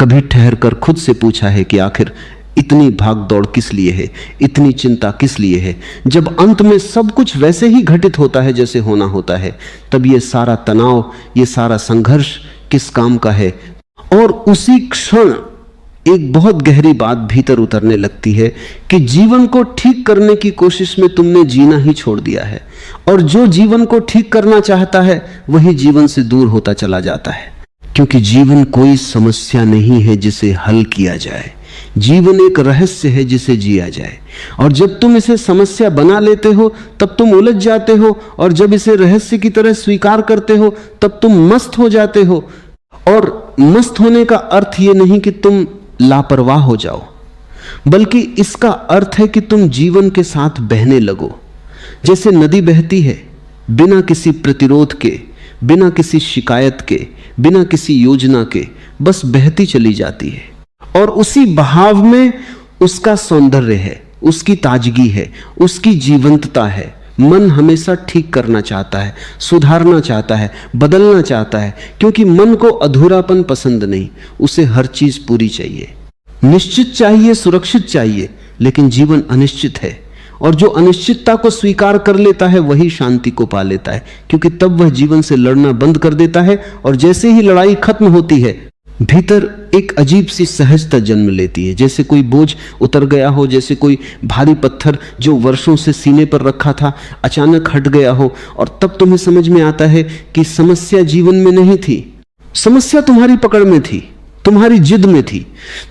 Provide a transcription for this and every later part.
कभी ठहर कर खुद से पूछा है कि आखिर इतनी भाग दौड़ किस लिए है, इतनी चिंता किस लिए है? जब अंत में सब कुछ वैसे ही घटित होता है जैसे होना होता है, तब ये सारा तनाव, ये सारा संघर्ष किस काम का है? और उसी क्षण एक बहुत गहरी बात भीतर उतरने लगती है कि जीवन को ठीक करने की कोशिश में तुमने जीना ही छोड़ दिया है, और जो जीवन को ठीक करना चाहता है वही जीवन से दूर होता चला जाता है। क्योंकि जीवन कोई समस्या नहीं है जिसे हल किया जाए, जीवन एक रहस्य है जिसे जिया जाए। और जब तुम इसे समस्या बना लेते हो तब तुम उलझ जाते हो, और जब इसे रहस्य की तरह स्वीकार करते हो तब तुम मस्त हो जाते हो। और मस्त होने का अर्थ ये नहीं कि तुम लापरवाह हो जाओ, बल्कि इसका अर्थ है कि तुम जीवन के साथ बहने लगो। जैसे नदी बहती है बिना किसी प्रतिरोध के, बिना किसी शिकायत के, बिना किसी योजना के, बस बहती चली जाती है। और उसी बहाव में उसका सौंदर्य है, उसकी ताजगी है, उसकी जीवंतता है। मन हमेशा ठीक करना चाहता है, सुधारना चाहता है, बदलना चाहता है, क्योंकि मन को अधूरापन पसंद नहीं, उसे हर चीज पूरी चाहिए, निश्चित चाहिए, सुरक्षित चाहिए। लेकिन जीवन अनिश्चित है, और जो अनिश्चितता को स्वीकार कर लेता है वही शांति को पा लेता है, क्योंकि तब वह जीवन से लड़ना बंद कर देता है। और जैसे ही लड़ाई खत्म होती है, भीतर एक अजीब सी सहजता जन्म लेती है, जैसे कोई बोझ उतर गया हो, जैसे कोई भारी पत्थर जो वर्षों से सीने पर रखा था अचानक हट गया हो। और तब तुम्हें समझ में आता है कि समस्या जीवन में नहीं थी, समस्या तुम्हारी पकड़ में थी, तुम्हारी जिद में थी,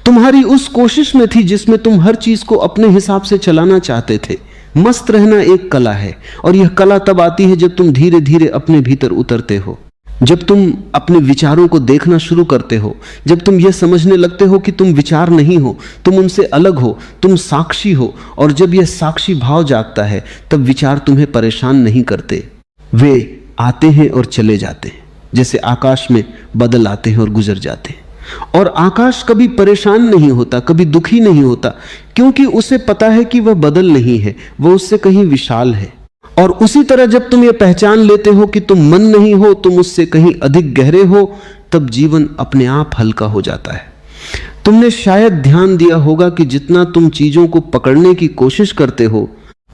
तुम्हारी उस कोशिश में थी जिसमें तुम हर चीज को अपने हिसाब से चलाना चाहते थे। मस्त रहना एक कला है, और यह कला तब आती है जब तुम धीरे धीरे अपने भीतर उतरते हो, जब तुम अपने विचारों को देखना शुरू करते हो, जब तुम यह समझने लगते हो कि तुम विचार नहीं हो, तुम उनसे अलग हो, तुम साक्षी हो। और जब यह साक्षी भाव जागता है तब विचार तुम्हें परेशान नहीं करते, वे आते हैं और चले जाते हैं, जैसे आकाश में बादल आते हैं और गुजर जाते हैं। और आकाश कभी परेशान नहीं होता, कभी दुखी नहीं होता, क्योंकि उसे पता है कि वह बदल नहीं है, वह उससे कहीं विशाल है। और उसी तरह जब तुम ये पहचान लेते हो कि तुम मन नहीं हो, तुम उससे कहीं अधिक गहरे हो, तब जीवन अपने आप हल्का हो जाता है। तुमने शायद ध्यान दिया होगा कि जितना तुम चीजों को पकड़ने की कोशिश करते हो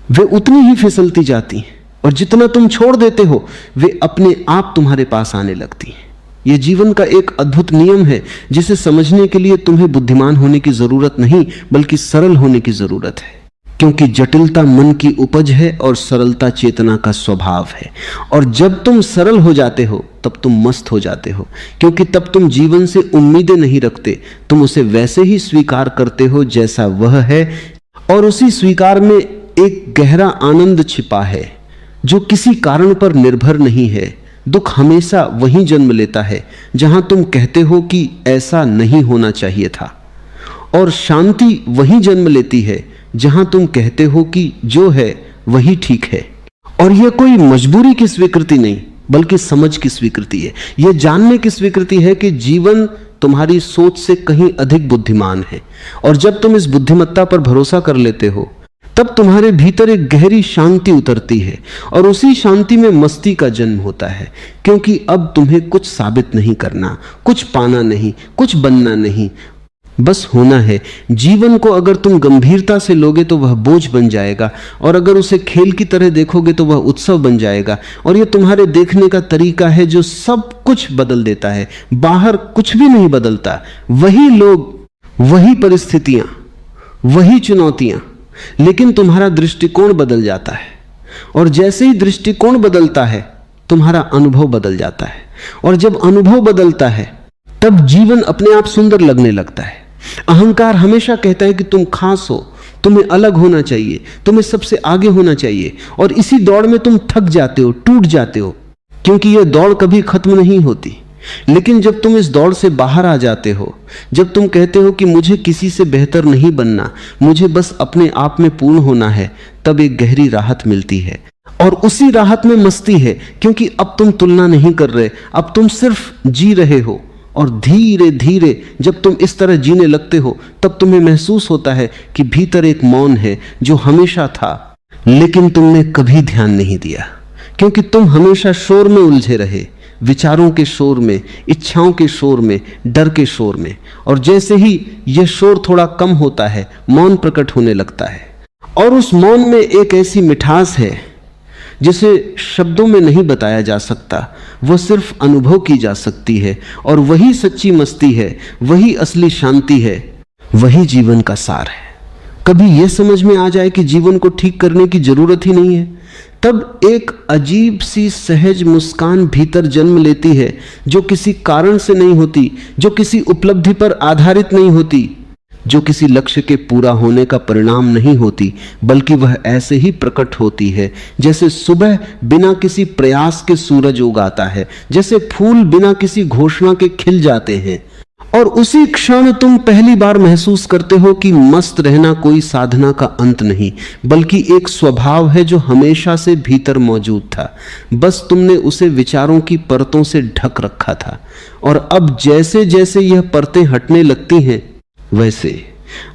वे उतनी ही फिसलती जाती हैं, और जितना तुम छोड़ देते हो वे अपने आप तुम्हारे पास आने लगती हैं। यह जीवन का एक अद्भुत नियम है जिसे समझने के लिए तुम्हें बुद्धिमान होने की जरूरत नहीं, बल्कि सरल होने की जरूरत है। क्योंकि जटिलता मन की उपज है और सरलता चेतना का स्वभाव है। और जब तुम सरल हो जाते हो तब तुम मस्त हो जाते हो, क्योंकि तब तुम जीवन से उम्मीदें नहीं रखते, तुम उसे वैसे ही स्वीकार करते हो जैसा वह है। और उसी स्वीकार में एक गहरा आनंद छिपा है जो किसी कारण पर निर्भर नहीं है। दुख हमेशा वहीं जन्म लेता है जहां तुम कहते हो कि ऐसा नहीं होना चाहिए था, और शांति वहीं जन्म लेती है जहां तुम कहते हो कि जो है वही ठीक है। और यह कोई मजबूरी की स्वीकृति नहीं, बल्कि समझ की स्वीकृति है। यह जानने की स्वीकृति है कि जीवन तुम्हारी सोच से कहीं अधिक बुद्धिमान है। और जब तुम इस बुद्धिमत्ता पर भरोसा कर लेते हो तब तुम्हारे भीतर एक गहरी शांति उतरती है, और उसी शांति में मस्ती का जन्म होता है। क्योंकि अब तुम्हें कुछ साबित नहीं करना, कुछ पाना नहीं, कुछ बनना नहीं, बस होना है। जीवन को अगर तुम गंभीरता से लोगे तो वह बोझ बन जाएगा, और अगर उसे खेल की तरह देखोगे तो वह उत्सव बन जाएगा। और यह तुम्हारे देखने का तरीका है जो सब कुछ बदल देता है। बाहर कुछ भी नहीं बदलता, वही लोग, वही परिस्थितियां, वही चुनौतियां, लेकिन तुम्हारा दृष्टिकोण बदल जाता है। और जैसे ही दृष्टिकोण बदलता है तुम्हारा अनुभव बदल जाता है, और जब अनुभव बदलता है तब जीवन अपने आप सुंदर लगने लगता है। अहंकार हमेशा कहता है कि तुम खास हो, तुम्हें अलग होना चाहिए, तुम्हें सबसे आगे होना चाहिए, और इसी दौड़ में तुम थक जाते हो, टूट जाते हो, क्योंकि यह दौड़ कभी खत्म नहीं होती। लेकिन जब तुम इस दौड़ से बाहर आ जाते हो, जब तुम कहते हो कि मुझे किसी से बेहतर नहीं बनना, मुझे बस अपने आप में पूर्ण होना है, तब एक गहरी राहत मिलती है। और उसी राहत में मस्ती है, क्योंकि अब तुम तुलना नहीं कर रहे, अब तुम सिर्फ जी रहे हो। और धीरे धीरे जब तुम इस तरह जीने लगते हो तब तुम्हें महसूस होता है कि भीतर एक मौन है जो हमेशा था, लेकिन तुमने कभी ध्यान नहीं दिया, क्योंकि तुम हमेशा शोर में उलझे रहे, विचारों के शोर में, इच्छाओं के शोर में, डर के शोर में। और जैसे ही यह शोर थोड़ा कम होता है, मौन प्रकट होने लगता है। और उस मौन में एक ऐसी मिठास है जिसे शब्दों में नहीं बताया जा सकता, वह सिर्फ अनुभव की जा सकती है। और वही सच्ची मस्ती है, वही असली शांति है, वही जीवन का सार है। कभी यह समझ में आ जाए कि जीवन को ठीक करने की जरूरत ही नहीं है, तब एक अजीब सी सहज मुस्कान भीतर जन्म लेती है, जो किसी कारण से नहीं होती, जो किसी उपलब्धि पर आधारित नहीं होती, जो किसी लक्ष्य के पूरा होने का परिणाम नहीं होती, बल्कि वह ऐसे ही प्रकट होती है जैसे सुबह बिना किसी प्रयास के सूरज उगाता है, जैसे फूल बिना किसी घोषणा के खिल जाते हैं। और उसी क्षण तुम पहली बार महसूस करते हो कि मस्त रहना कोई साधना का अंत नहीं, बल्कि एक स्वभाव है जो हमेशा से भीतर मौजूद था। बस तुमने उसे विचारों की परतों से ढक रखा था। और अब जैसे जैसे यह परतें हटने लगती हैं, वैसे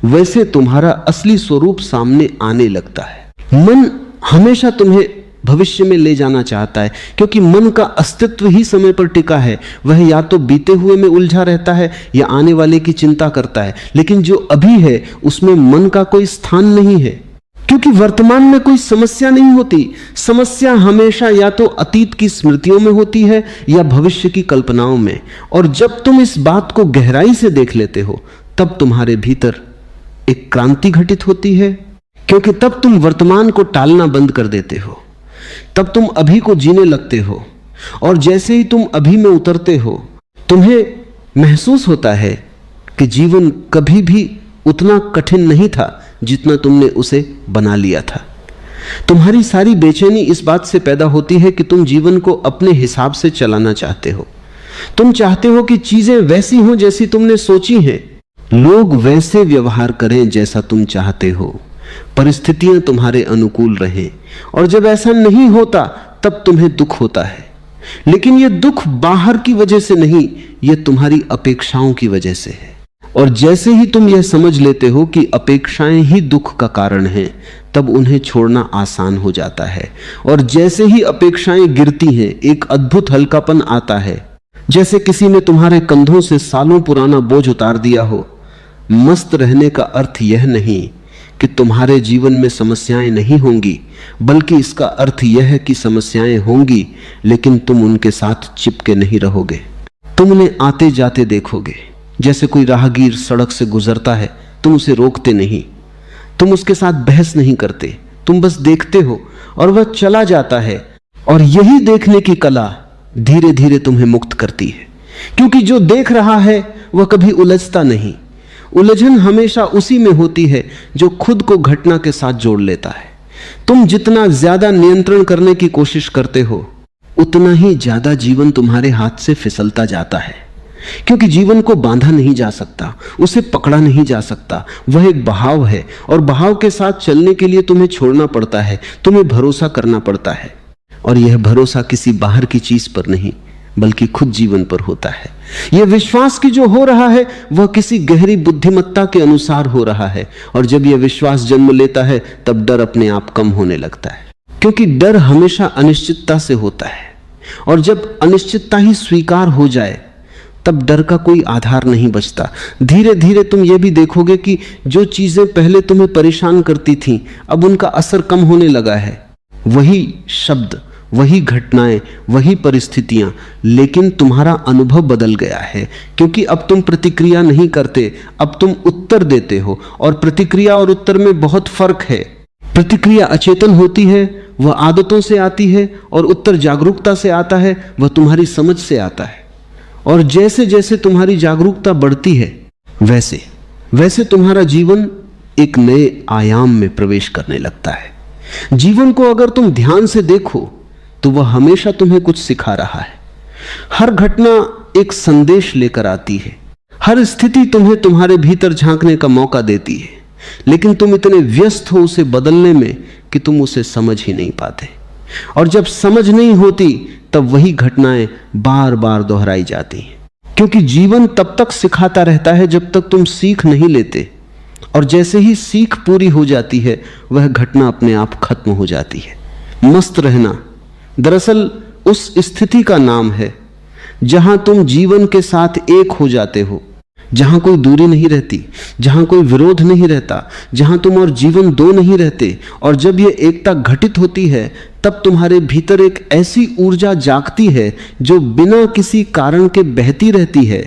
वैसे तुम्हारा असली स्वरूप सामने आने लगता है। मन हमेशा तुम्हें भविष्य में ले जाना चाहता है, क्योंकि मन का अस्तित्व ही समय पर टिका है। वह या तो बीते हुए में उलझा रहता है या आने वाले की चिंता करता है, लेकिन जो अभी है उसमें मन का कोई स्थान नहीं है, क्योंकि वर्तमान में कोई समस्या नहीं होती। समस्या हमेशा या तो अतीत की स्मृतियों में होती है या भविष्य की कल्पनाओं में। और जब तुम इस बात को गहराई से देख लेते हो, तब तुम्हारे भीतर एक क्रांति घटित होती है, क्योंकि तब तुम वर्तमान को टालना बंद कर देते हो। तब तुम अभी को जीने लगते हो। और जैसे ही तुम अभी में उतरते हो, तुम्हें महसूस होता है कि जीवन कभी भी उतना कठिन नहीं था जितना तुमने उसे बना लिया था। तुम्हारी सारी बेचैनी इस बात से पैदा होती है कि तुम जीवन को अपने हिसाब से चलाना चाहते हो। तुम चाहते हो कि चीजें वैसी हों जैसी तुमने सोची हैं, लोग वैसे व्यवहार करें जैसा तुम चाहते हो, परिस्थितियां तुम्हारे अनुकूल रहें। और जब ऐसा नहीं होता तब तुम्हें दुख होता है, लेकिन यह दुख बाहर की वजह से नहीं, यह तुम्हारी अपेक्षाओं की वजह से है। और जैसे ही तुम यह समझ लेते हो कि अपेक्षाएं ही दुख का कारण हैं, तब उन्हें छोड़ना आसान हो जाता है। और जैसे ही अपेक्षाएं गिरती हैं, एक अद्भुत हल्कापन आता है, जैसे किसी ने तुम्हारे कंधों से सालों पुराना बोझ उतार दिया हो। मस्त रहने का अर्थ यह नहीं कि तुम्हारे जीवन में समस्याएं नहीं होंगी, बल्कि इसका अर्थ यह है कि समस्याएं होंगी, लेकिन तुम उनके साथ चिपके नहीं रहोगे। तुम उन्हें आते जाते देखोगे। जैसे कोई राहगीर सड़क से गुजरता है, तुम उसे रोकते नहीं, तुम उसके साथ बहस नहीं करते, तुम बस देखते हो और वह चला जाता है। और यही देखने की कला धीरे धीरे तुम्हें मुक्त करती है, क्योंकि जो देख रहा है वह कभी उलझता नहीं। उलझन हमेशा उसी में होती है जो खुद को घटना के साथ जोड़ लेता है। तुम जितना ज्यादा नियंत्रण करने की कोशिश करते हो, उतना ही ज्यादा जीवन तुम्हारे हाथ से फिसलता जाता है, क्योंकि जीवन को बांधा नहीं जा सकता, उसे पकड़ा नहीं जा सकता। वह एक बहाव है, और बहाव के साथ चलने के लिए तुम्हें छोड़ना पड़ता है, तुम्हें भरोसा करना पड़ता है। और यह भरोसा किसी बाहर की चीज पर नहीं, बल्कि खुद जीवन पर होता है। यह विश्वास कि जो हो रहा है वह किसी गहरी बुद्धिमत्ता के अनुसार हो रहा है। और जब यह विश्वास जन्म लेता है, तब डर अपने आप कम होने लगता है, क्योंकि डर हमेशा अनिश्चितता से होता है। और जब अनिश्चितता ही स्वीकार हो जाए, तब डर का कोई आधार नहीं बचता। धीरे धीरे तुम यह भी देखोगे कि जो चीजें पहले तुम्हें परेशान करती थीं, अब उनका असर कम होने लगा है। वही शब्द, वही घटनाएं, वही परिस्थितियां, लेकिन तुम्हारा अनुभव बदल गया है, क्योंकि अब तुम प्रतिक्रिया नहीं करते, अब तुम उत्तर देते हो। और प्रतिक्रिया और उत्तर में बहुत फर्क है। प्रतिक्रिया अचेतन होती है, वह आदतों से आती है, और उत्तर जागरूकता से आता है, वह तुम्हारी समझ से आता है। और जैसे जैसे तुम्हारी जागरूकता बढ़ती है, वैसे वैसे तुम्हारा जीवन एक नए आयाम में प्रवेश करने लगता है। जीवन को अगर तुम ध्यान से देखो तो वह हमेशा तुम्हें कुछ सिखा रहा है। हर घटना एक संदेश लेकर आती है, हर स्थिति तुम्हें तुम्हारे भीतर झांकने का मौका देती है, लेकिन तुम इतने व्यस्त हो उसे बदलने में कि तुम उसे समझ ही नहीं पाते। और जब समझ नहीं होती, तब वही घटनाएं बार बार दोहराई जाती हैं, क्योंकि जीवन तब तक सिखाता रहता है जब तक तुम सीख नहीं लेते। और जैसे ही सीख पूरी हो जाती है, वह घटना अपने आप खत्म हो जाती है। मस्त रहना दरअसल उस स्थिति का नाम है जहां तुम जीवन के साथ एक हो जाते हो, जहां कोई दूरी नहीं रहती, जहां कोई विरोध नहीं रहता, जहां तुम और जीवन दो नहीं रहते। और जब ये एकता घटित होती है तब तुम्हारे भीतर एक ऐसी ऊर्जा जागती है जो बिना किसी कारण के बहती रहती है,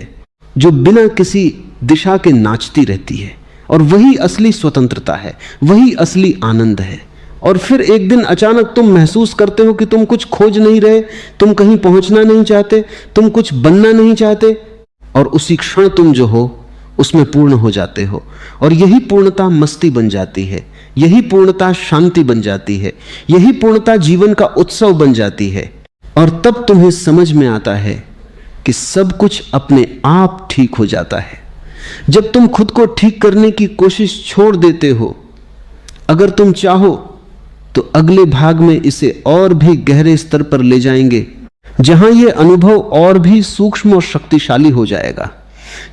जो बिना किसी दिशा के नाचती रहती है। और वही असली स्वतंत्रता है, वही असली आनंद है। और फिर एक दिन अचानक तुम महसूस करते हो कि तुम कुछ खोज नहीं रहे, तुम कहीं पहुंचना नहीं चाहते, तुम कुछ बनना नहीं चाहते, और उसी क्षण तुम जो हो उसमें पूर्ण हो जाते हो। और यही पूर्णता मस्ती बन जाती है, यही पूर्णता शांति बन जाती है, यही पूर्णता जीवन का उत्सव बन जाती है। और तब तुम्हें समझ में आता है कि सब कुछ अपने आप ठीक हो जाता है। जब तुम खुद को ठीक करने की कोशिश छोड़ देते हो, अगर तुम चाहो तो अगले भाग में इसे और भी गहरे स्तर पर ले जाएंगे, जहां यह अनुभव और भी सूक्ष्म और शक्तिशाली हो जाएगा।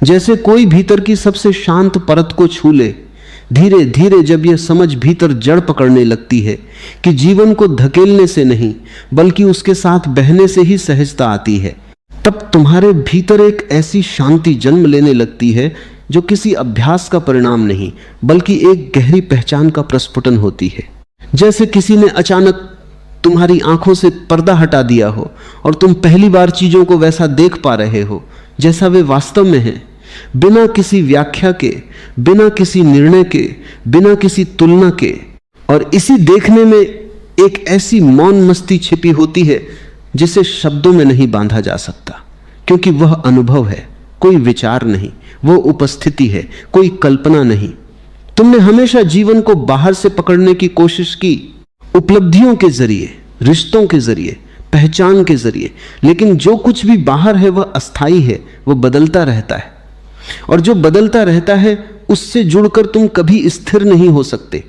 जैसे कोई भीतर की सबसे शांत परत को छू ले, धीरे धीरे जब यह समझ भीतर जड़ पकड़ने लगती है कि जीवन को धकेलने से नहीं बल्कि उसके साथ बहने से ही सहजता आती है, तब तुम्हारे भीतर एक ऐसी शांति जन्म लेने लगती है जो किसी अभ्यास का परिणाम नहीं बल्कि एक गहरी पहचान का प्रस्फुटन होती है। जैसे किसी ने अचानक तुम्हारी आंखों से पर्दा हटा दिया हो और तुम पहली बार चीजों को वैसा देख पा रहे हो जैसा वे वास्तव में हैं, बिना किसी व्याख्या के, बिना किसी निर्णय के, बिना किसी तुलना के। और इसी देखने में एक ऐसी मौन मस्ती छिपी होती है जिसे शब्दों में नहीं बांधा जा सकता, क्योंकि वह अनुभव है, कोई विचार नहीं, वो उपस्थिति है, कोई कल्पना नहीं। तुमने हमेशा जीवन को बाहर से पकड़ने की कोशिश की, उपलब्धियों के जरिए, रिश्तों के जरिए, पहचान के जरिए, लेकिन जो कुछ भी बाहर है वह अस्थाई है, वह बदलता रहता है। और जो बदलता रहता है उससे जुड़कर तुम कभी स्थिर नहीं हो सकते।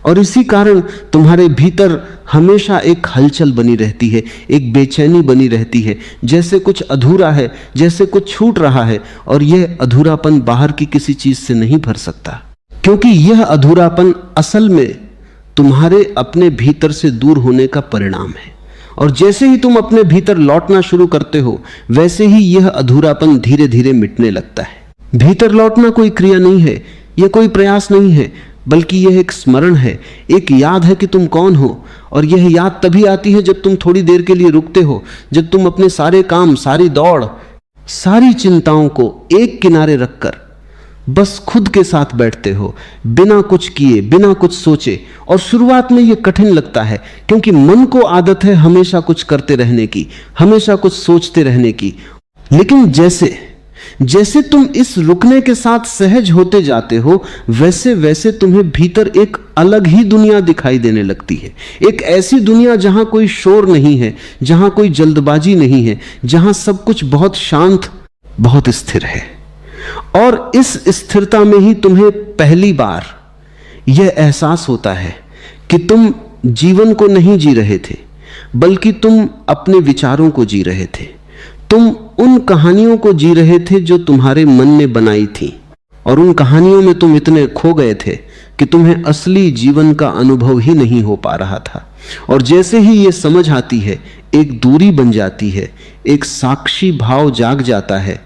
और इसी कारण तुम्हारे भीतर हमेशा एक हलचल बनी रहती है, एक बेचैनी बनी रहती है, जैसे कुछ अधूरा है, जैसे कुछ छूट रहा है। और यह अधूरापन बाहर की किसी चीज से नहीं भर सकता, क्योंकि यह अधूरापन असल में तुम्हारे अपने भीतर से दूर होने का परिणाम है। और जैसे ही तुम अपने भीतर लौटना शुरू करते हो वैसे ही यह अधूरापन धीरे धीरे मिटने लगता है। भीतर लौटना कोई क्रिया नहीं है, यह कोई प्रयास नहीं है, बल्कि यह एक स्मरण है, एक याद है कि तुम कौन हो। और यह याद तभी आती है जब तुम थोड़ी देर के लिए रुकते हो, जब तुम अपने सारे काम, सारी दौड़, सारी चिंताओं को एक किनारे रखकर बस खुद के साथ बैठते हो, बिना कुछ किए, बिना कुछ सोचे। और शुरुआत में यह कठिन लगता है, क्योंकि मन को आदत है हमेशा कुछ करते रहने की, हमेशा कुछ सोचते रहने की। लेकिन जैसे जैसे तुम इस रुकने के साथ सहज होते जाते हो, वैसे वैसे तुम्हें भीतर एक अलग ही दुनिया दिखाई देने लगती है। एक ऐसी दुनिया जहां कोई शोर नहीं है, जहां कोई जल्दबाजी नहीं है, जहां सब कुछ बहुत शांत, बहुत स्थिर है। और इस स्थिरता में ही तुम्हें पहली बार यह एहसास होता है कि तुम जीवन को नहीं जी रहे थे, बल्कि तुम अपने विचारों को जी रहे थे। तुम उन कहानियों को जी रहे थे जो तुम्हारे मन ने बनाई थी, और उन कहानियों में तुम इतने खो गए थे कि तुम्हें असली जीवन का अनुभव ही नहीं हो पा रहा था। और जैसे ही ये समझ आती है, एक दूरी बन जाती है, एक साक्षी भाव जाग जाता है,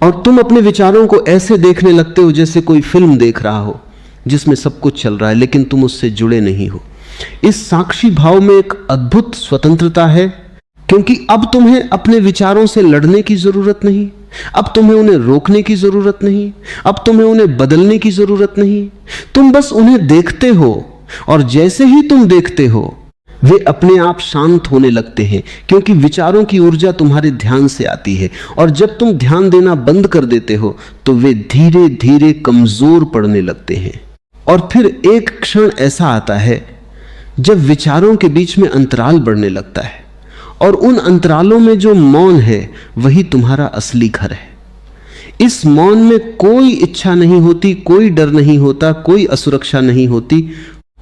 और तुम अपने विचारों को ऐसे देखने लगते हो जैसे कोई फिल्म देख रहा हो जिसमें सब कुछ चल रहा है, लेकिन तुम उससे जुड़े नहीं हो। इस साक्षी भाव में एक अद्भुत स्वतंत्रता है, क्योंकि अब तुम्हें अपने विचारों से लड़ने की जरूरत नहीं, अब तुम्हें उन्हें रोकने की जरूरत नहीं, अब तुम्हें उन्हें बदलने की जरूरत नहीं। तुम बस उन्हें देखते हो, और जैसे ही तुम देखते हो वे अपने आप शांत होने लगते हैं, क्योंकि विचारों की ऊर्जा तुम्हारे ध्यान से आती है। और जब तुम ध्यान देना बंद कर देते हो तो वे धीरे धीरे कमजोर पड़ने लगते हैं। और फिर एक क्षण ऐसा आता है जब विचारों के बीच में अंतराल बढ़ने लगता है, और उन अंतरालों में जो मौन है वही तुम्हारा असली घर है। इस मौन में कोई इच्छा नहीं होती, कोई डर नहीं होता, कोई असुरक्षा नहीं होती,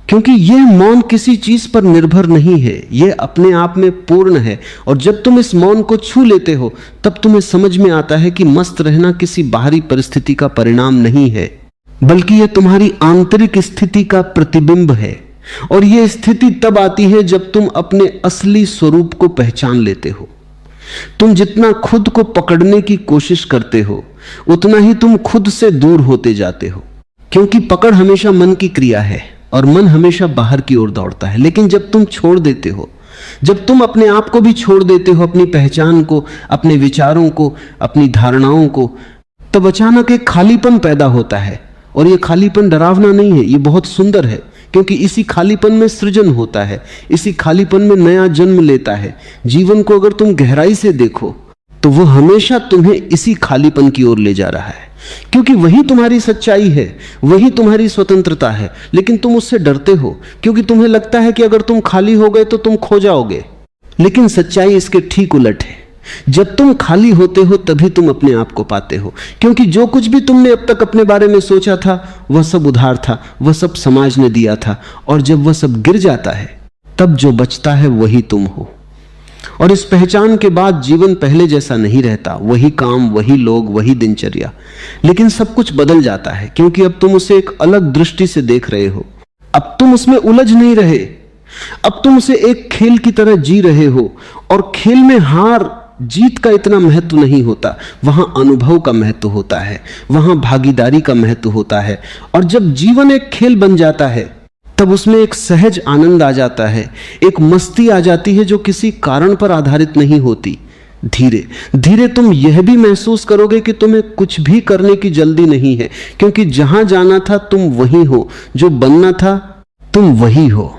क्योंकि यह मौन किसी चीज पर निर्भर नहीं है, यह अपने आप में पूर्ण है। और जब तुम इस मौन को छू लेते हो तब तुम्हें समझ में आता है कि मस्त रहना किसी बाहरी परिस्थिति का परिणाम नहीं है, बल्कि यह तुम्हारी आंतरिक स्थिति का प्रतिबिंब है। और यह स्थिति तब आती है जब तुम अपने असली स्वरूप को पहचान लेते हो, तुम जितना खुद को पकड़ने की कोशिश करते हो उतना ही तुम खुद से दूर होते जाते हो, क्योंकि पकड़ हमेशा मन की क्रिया है और मन हमेशा बाहर की ओर दौड़ता है। लेकिन जब तुम छोड़ देते हो, जब तुम अपने आप को भी छोड़ देते हो, अपनी पहचान को, अपने विचारों को, अपनी धारणाओं को, तब अचानक एक खालीपन पैदा होता है। और ये खालीपन डरावना नहीं है, ये बहुत सुंदर है, क्योंकि इसी खालीपन में सृजन होता है, इसी खालीपन में नया जन्म लेता है। जीवन को अगर तुम गहराई से देखो तो वो हमेशा तुम्हें इसी खालीपन की ओर ले जा रहा है, क्योंकि वही तुम्हारी सच्चाई है, वही तुम्हारी स्वतंत्रता है। लेकिन तुम उससे डरते हो, क्योंकि तुम्हें लगता है कि अगर तुम खाली हो गए तो तुम खो जाओगे। लेकिन सच्चाई इसके ठीक उलट है। जब तुम खाली होते हो तभी तुम अपने आप को पाते हो, क्योंकि जो कुछ भी तुमने अब तक अपने बारे में सोचा था वह सब उधार था, वह सब समाज ने दिया था। और जब वह सब गिर जाता है तब जो बचता है वही तुम हो। और इस पहचान के बाद जीवन पहले जैसा नहीं रहता, वही काम, वही लोग, वही दिनचर्या। लेकिन सब कुछ बदल जाता है, क्योंकि अब तुम उसे एक अलग दृष्टि से देख रहे हो। अब तुम उसमें उलझ नहीं रहे, अब तुम उसे एक खेल की तरह जी रहे हो। और खेल में हार जीत का इतना महत्व नहीं होता, वहां अनुभव का महत्व होता है, वहां भागीदारी का महत्व होता है। और जब जीवन एक खेल बन जाता है तब उसमें एक सहज आनंद आ जाता है, एक मस्ती आ जाती है जो किसी कारण पर आधारित नहीं होती। धीरे धीरे तुम यह भी महसूस करोगे कि तुम्हें कुछ भी करने की जल्दी नहीं है, क्योंकि जहां जाना था तुम वही हो, जो बनना था तुम वही हो।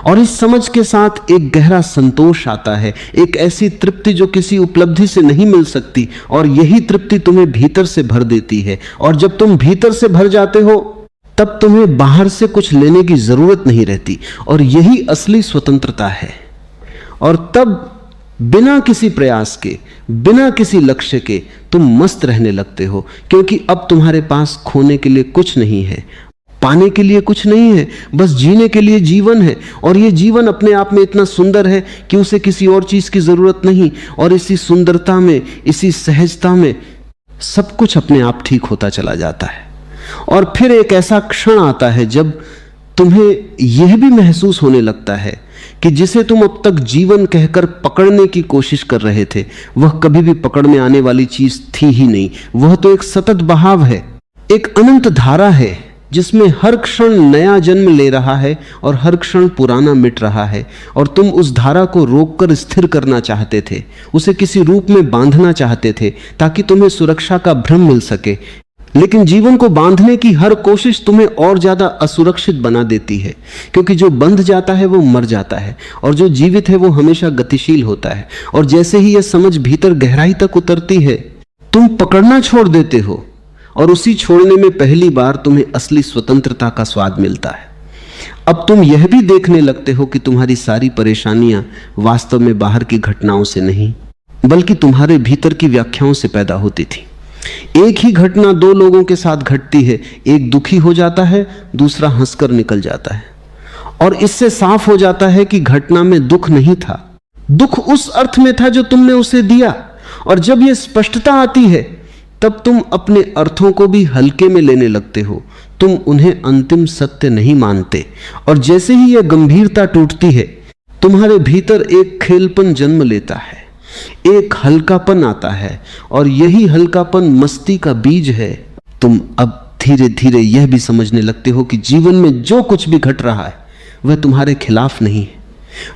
और इस समझ के साथ एक गहरा संतोष आता है, एक ऐसी तृप्ति जो किसी उपलब्धि से नहीं मिल सकती। और यही तृप्ति तुम्हें भीतर से भर देती है। और जब तुम भीतर से भर जाते हो तब तुम्हें बाहर से कुछ लेने की जरूरत नहीं रहती। और यही असली स्वतंत्रता है। और तब बिना किसी प्रयास के, बिना किसी लक्ष्य के तुम मस्त रहने लगते हो, क्योंकि अब तुम्हारे पास खोने के लिए कुछ नहीं है, पाने के लिए कुछ नहीं है, बस जीने के लिए जीवन है। और ये जीवन अपने आप में इतना सुंदर है कि उसे किसी और चीज की जरूरत नहीं। और इसी सुंदरता में, इसी सहजता में सब कुछ अपने आप ठीक होता चला जाता है। और फिर एक ऐसा क्षण आता है जब तुम्हें यह भी महसूस होने लगता है कि जिसे तुम अब तक जीवन कहकर पकड़ने की कोशिश कर रहे थे वह कभी भी पकड़ में आने वाली चीज थी ही नहीं। वह तो एक सतत बहाव है, एक अनंत धारा है, जिसमें हर क्षण नया जन्म ले रहा है और हर क्षण पुराना मिट रहा है। और तुम उस धारा को रोककर स्थिर करना चाहते थे, उसे किसी रूप में बांधना चाहते थे ताकि तुम्हें सुरक्षा का भ्रम मिल सके। लेकिन जीवन को बांधने की हर कोशिश तुम्हें और ज्यादा असुरक्षित बना देती है, क्योंकि जो बंध जाता है वो मर जाता है और जो जीवित है वो हमेशा गतिशील होता है। और जैसे ही यह समझ भीतर गहराई तक उतरती है तुम पकड़ना छोड़ देते हो, और उसी छोड़ने में पहली बार तुम्हें असली स्वतंत्रता का स्वाद मिलता है। अब तुम यह भी देखने लगते हो कि तुम्हारी सारी परेशानियां वास्तव में बाहर की घटनाओं से नहीं बल्कि तुम्हारे भीतर की व्याख्याओं से पैदा होती थी। एक ही घटना दो लोगों के साथ घटती है, एक दुखी हो जाता है, दूसरा हंसकर निकल जाता है। और इससे साफ हो जाता है कि घटना में दुख नहीं था, दुख उस अर्थ में था जो तुमने उसे दिया। और जब यह स्पष्टता आती है तब तुम अपने अर्थों को भी हल्के में लेने लगते हो, तुम उन्हें अंतिम सत्य नहीं मानते। और जैसे ही यह गंभीरता टूटती है तुम्हारे भीतर एक खेलपन जन्म लेता है, एक हल्कापन आता है, और यही हल्कापन मस्ती का बीज है। तुम अब धीरे धीरे यह भी समझने लगते हो कि जीवन में जो कुछ भी घट रहा है वह तुम्हारे खिलाफ नहीं है,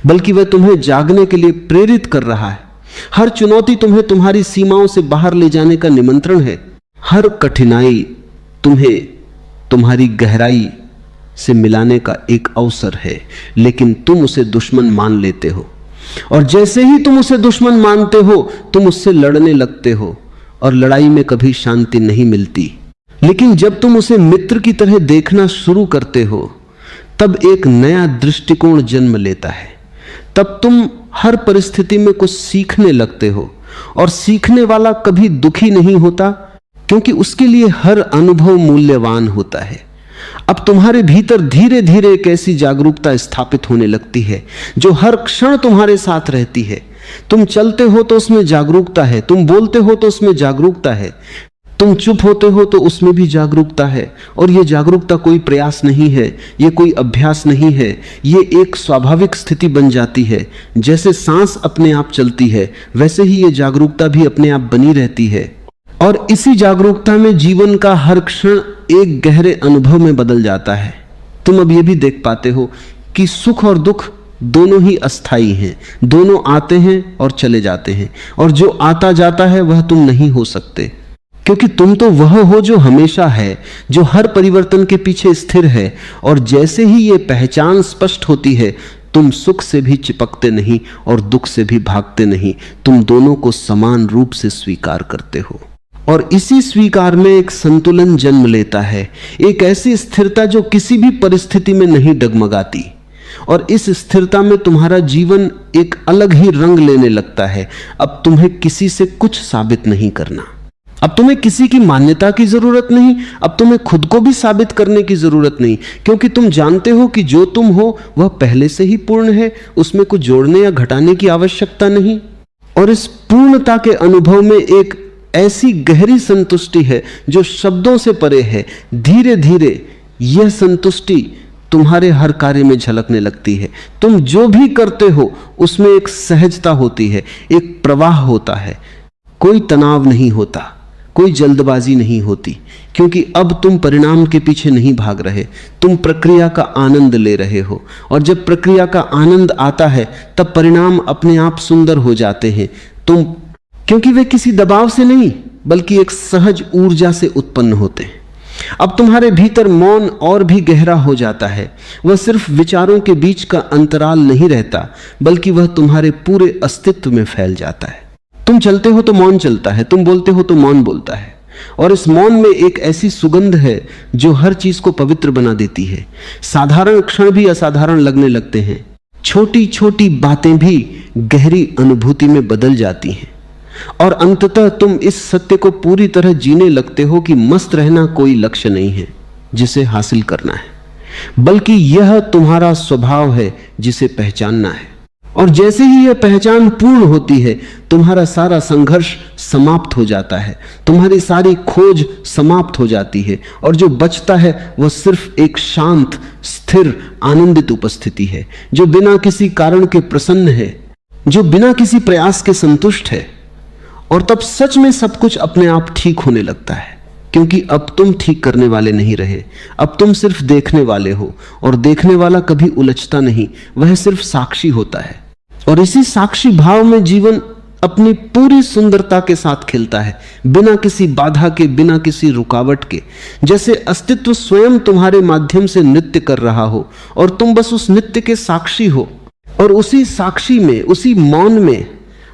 बल्कि वह तुम्हें जागने के लिए प्रेरित कर रहा है। हर चुनौती तुम्हें तुम्हारी सीमाओं से बाहर ले जाने का निमंत्रण है। हर कठिनाई तुम्हें तुम्हारी गहराई से मिलाने का एक अवसर है, लेकिन तुम उसे दुश्मन मान लेते हो। और जैसे ही तुम उसे दुश्मन मानते हो तुम उससे लड़ने लगते हो, और लड़ाई में कभी शांति नहीं मिलती। लेकिन जब तुम उसे मित्र की तरह देखना शुरू करते हो तब एक नया दृष्टिकोण जन्म लेता है। तब तुम हर परिस्थिति में कुछ सीखने लगते हो, और सीखने वाला कभी दुखी नहीं होता, क्योंकि उसके लिए हर अनुभव मूल्यवान होता है। अब तुम्हारे भीतर धीरे धीरे एक ऐसी जागरूकता स्थापित होने लगती है जो हर क्षण तुम्हारे साथ रहती है। तुम चलते हो तो उसमें जागरूकता है, तुम बोलते हो तो उसमें जागरूकता है, तुम चुप होते हो तो उसमें भी जागरूकता है, और ये जागरूकता कोई प्रयास नहीं है, ये कोई अभ्यास नहीं है, ये एक स्वाभाविक स्थिति बन जाती है। जैसे सांस अपने आप चलती है वैसे ही ये जागरूकता भी अपने आप बनी रहती है, और इसी जागरूकता में जीवन का हर क्षण एक गहरे अनुभव में बदल जाता है। तुम अब ये भी देख पाते हो कि सुख और दुख दोनों ही अस्थाई हैं, दोनों आते हैं और चले जाते हैं, और जो आता जाता है वह तुम नहीं हो सकते, क्योंकि तुम तो वह हो जो हमेशा है, जो हर परिवर्तन के पीछे स्थिर है। और जैसे ही ये पहचान स्पष्ट होती है, तुम सुख से भी चिपकते नहीं और दुख से भी भागते नहीं, तुम दोनों को समान रूप से स्वीकार करते हो। और इसी स्वीकार में एक संतुलन जन्म लेता है, एक ऐसी स्थिरता जो किसी भी परिस्थिति में नहीं डगमगाती, और इस स्थिरता में तुम्हारा जीवन एक अलग ही रंग लेने लगता है। अब तुम्हें किसी से कुछ साबित नहीं करना, अब तुम्हें किसी की मान्यता की जरूरत नहीं, अब तुम्हें खुद को भी साबित करने की जरूरत नहीं, क्योंकि तुम जानते हो कि जो तुम हो वह पहले से ही पूर्ण है, उसमें कुछ जोड़ने या घटाने की आवश्यकता नहीं। और इस पूर्णता के अनुभव में एक ऐसी गहरी संतुष्टि है जो शब्दों से परे है। धीरे धीरे यह संतुष्टि तुम्हारे हर कार्य में झलकने लगती है। तुम जो भी करते हो उसमें एक सहजता होती है, एक प्रवाह होता है, कोई तनाव नहीं होता, कोई जल्दबाजी नहीं होती, क्योंकि अब तुम परिणाम के पीछे नहीं भाग रहे, तुम प्रक्रिया का आनंद ले रहे हो। और जब प्रक्रिया का आनंद आता है तब परिणाम अपने आप सुंदर हो जाते हैं, क्योंकि वे किसी दबाव से नहीं बल्कि एक सहज ऊर्जा से उत्पन्न होते हैं। अब तुम्हारे भीतर मौन और भी गहरा हो जाता है, वह सिर्फ विचारों के बीच का अंतराल नहीं रहता, बल्कि वह तुम्हारे पूरे अस्तित्व में फैल जाता है। तुम चलते हो तो मौन चलता है, तुम बोलते हो तो मौन बोलता है, और इस मौन में एक ऐसी सुगंध है जो हर चीज को पवित्र बना देती है। साधारण क्षण भी असाधारण लगने लगते हैं, छोटी छोटी बातें भी गहरी अनुभूति में बदल जाती हैं, और अंततः तुम इस सत्य को पूरी तरह जीने लगते हो कि मस्त रहना कोई लक्ष्य नहीं है जिसे हासिल करना है, बल्कि यह तुम्हारा स्वभाव है जिसे पहचानना है। और जैसे ही यह पहचान पूर्ण होती है, तुम्हारा सारा संघर्ष समाप्त हो जाता है, तुम्हारी सारी खोज समाप्त हो जाती है, और जो बचता है वह सिर्फ एक शांत, स्थिर, आनंदित उपस्थिति है, जो बिना किसी कारण के प्रसन्न है, जो बिना किसी प्रयास के संतुष्ट है। और तब सच में सब कुछ अपने आप ठीक होने लगता है, क्योंकि अब तुम ठीक करने वाले नहीं रहे, अब तुम सिर्फ देखने वाले हो, और देखने वाला कभी उलझता नहीं, वह सिर्फ साक्षी होता है। और इसी साक्षी भाव में जीवन अपनी पूरी सुंदरता के साथ खिलता है, बिना किसी बाधा के, बिना किसी रुकावट के, जैसे अस्तित्व स्वयं तुम्हारे माध्यम से नृत्य कर रहा हो और तुम बस उस नृत्य के साक्षी हो। और उसी साक्षी में, उसी मौन में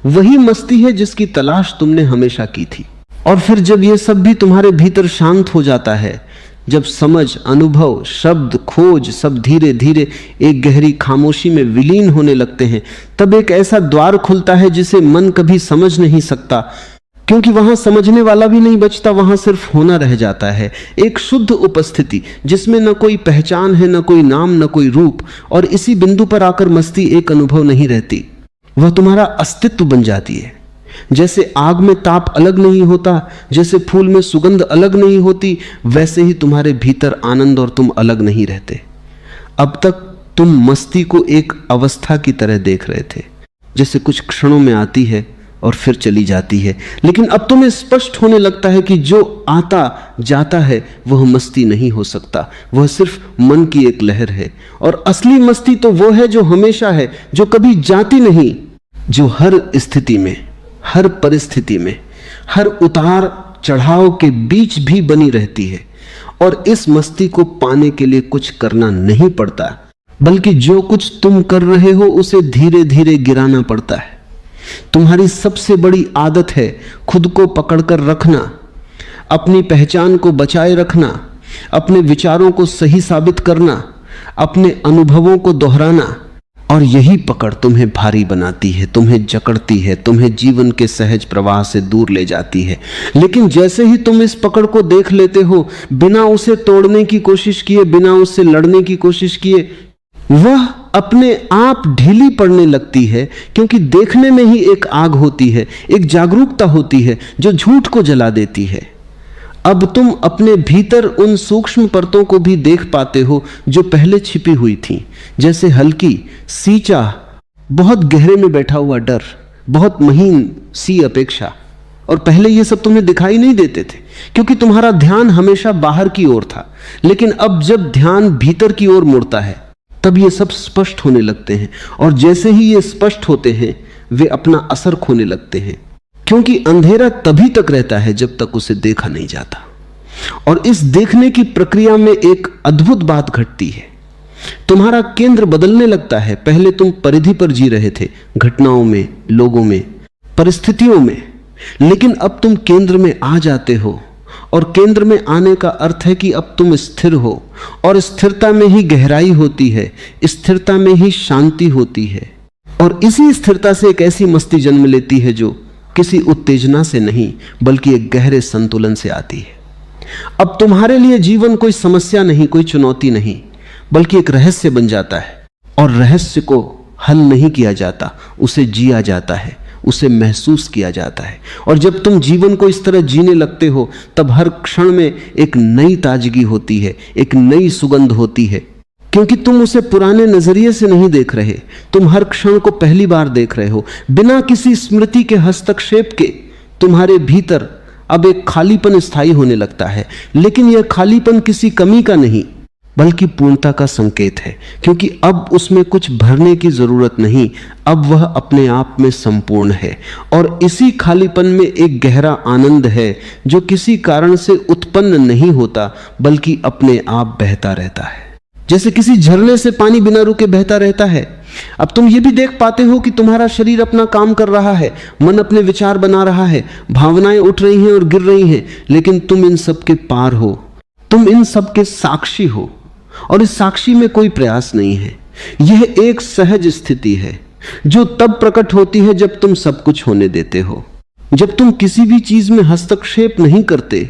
वही मस्ती है जिसकी तलाश तुमने हमेशा की थी। और फिर जब यह सब भी तुम्हारे भीतर शांत हो जाता है, जब समझ, अनुभव, शब्द, खोज सब धीरे धीरे एक गहरी खामोशी में विलीन होने लगते हैं, तब एक ऐसा द्वार खुलता है जिसे मन कभी समझ नहीं सकता, क्योंकि वहां समझने वाला भी नहीं बचता, वहां सिर्फ होना रह जाता है। एक शुद्ध उपस्थिति जिसमें न कोई पहचान है, न कोई नाम, न कोई रूप। और इसी बिंदु पर आकर मस्ती एक अनुभव नहीं रहती, वह तुम्हारा अस्तित्व बन जाती है। जैसे आग में ताप अलग नहीं होता, जैसे फूल में सुगंध अलग नहीं होती, वैसे ही तुम्हारे भीतर आनंद और तुम अलग नहीं रहते। अब तक तुम मस्ती को एक अवस्था की तरह देख रहे थे, जैसे कुछ क्षणों में आती है और फिर चली जाती है, लेकिन अब तुम्हें स्पष्ट होने लगता है कि जो आता जाता है वह मस्ती नहीं हो सकता, वह सिर्फ मन की एक लहर है। और असली मस्ती तो वो है जो हमेशा है, जो कभी जाती नहीं, जो हर स्थिति में, हर परिस्थिति में, हर उतार चढ़ाव के बीच भी बनी रहती है। और इस मस्ती को पाने के लिए कुछ करना नहीं पड़ता, बल्कि जो कुछ तुम कर रहे हो उसे धीरे धीरे गिराना पड़ता है। तुम्हारी सबसे बड़ी आदत है खुद को पकड़कर रखना, अपनी पहचान को बचाए रखना, अपने विचारों को सही साबित करना, अपने अनुभवों को दोहराना। और यही पकड़ तुम्हें भारी बनाती है, तुम्हें जकड़ती है, तुम्हें जीवन के सहज प्रवाह से दूर ले जाती है। लेकिन जैसे ही तुम इस पकड़ को देख लेते हो, बिना उसे तोड़ने की कोशिश किए, बिना उससे लड़ने की कोशिश किए, वह अपने आप ढीली पड़ने लगती है, क्योंकि देखने में ही एक आग होती है, एक जागरूकता होती है जो झूठ को जला देती है। अब तुम अपने भीतर उन सूक्ष्म परतों को भी देख पाते हो जो पहले छिपी हुई थीं, जैसे हल्की सींचा, बहुत गहरे में बैठा हुआ डर, बहुत महीन सी अपेक्षा। और पहले ये सब तुम्हें दिखाई नहीं देते थे क्योंकि तुम्हारा ध्यान हमेशा बाहर की ओर था। लेकिन अब जब ध्यान भीतर की ओर मुड़ता है तब ये सब स्पष्ट होने लगते हैं, और जैसे ही ये स्पष्ट होते हैं वे अपना असर खोने लगते हैं, क्योंकि अंधेरा तभी तक रहता है जब तक उसे देखा नहीं जाता। और इस देखने की प्रक्रिया में एक अद्भुत बात घटती है, तुम्हारा केंद्र बदलने लगता है। पहले तुम परिधि पर जी रहे थे, घटनाओं में, लोगों में, परिस्थितियों में, लेकिन अब तुम केंद्र में आ जाते हो। और केंद्र में आने का अर्थ है कि अब तुम स्थिर हो, और स्थिरता में ही गहराई होती है, स्थिरता में ही शांति होती है। और इसी स्थिरता से एक ऐसी मस्ती जन्म लेती है जो किसी उत्तेजना से नहीं बल्कि एक गहरे संतुलन से आती है। अब तुम्हारे लिए जीवन कोई समस्या नहीं, कोई चुनौती नहीं, बल्कि एक रहस्य बन जाता है। और रहस्य को हल नहीं किया जाता, उसे जिया जाता है, उसे महसूस किया जाता है। और जब तुम जीवन को इस तरह जीने लगते हो तब हर क्षण में एक नई ताजगी होती है, एक नई सुगंध होती है, क्योंकि तुम उसे पुराने नजरिए से नहीं देख रहे, तुम हर क्षण को पहली बार देख रहे हो। बिना किसी स्मृति के हस्तक्षेप के तुम्हारे भीतर अब एक खालीपन स्थायी होने लगता है। लेकिन यह खालीपन किसी कमी का नहीं बल्कि पूर्णता का संकेत है, क्योंकि अब उसमें कुछ भरने की जरूरत नहीं, अब वह अपने आप में संपूर्ण है। और इसी खालीपन में एक गहरा आनंद है जो किसी कारण से उत्पन्न नहीं होता बल्कि अपने आप बहता रहता है, जैसे किसी झरने से पानी बिना रुके बहता रहता है। अब तुम ये भी देख पाते हो कि तुम्हारा शरीर अपना काम कर रहा है, मन अपने विचार बना रहा है, भावनाएं उठ रही हैं और गिर रही हैं, लेकिन तुम इन सब के पार हो, तुम इन सब के साक्षी हो। और इस साक्षी में कोई प्रयास नहीं है, यह एक सहज स्थिति है जो तब प्रकट होती है जब तुम सब कुछ होने देते हो, जब तुम किसी भी चीज में हस्तक्षेप नहीं करते।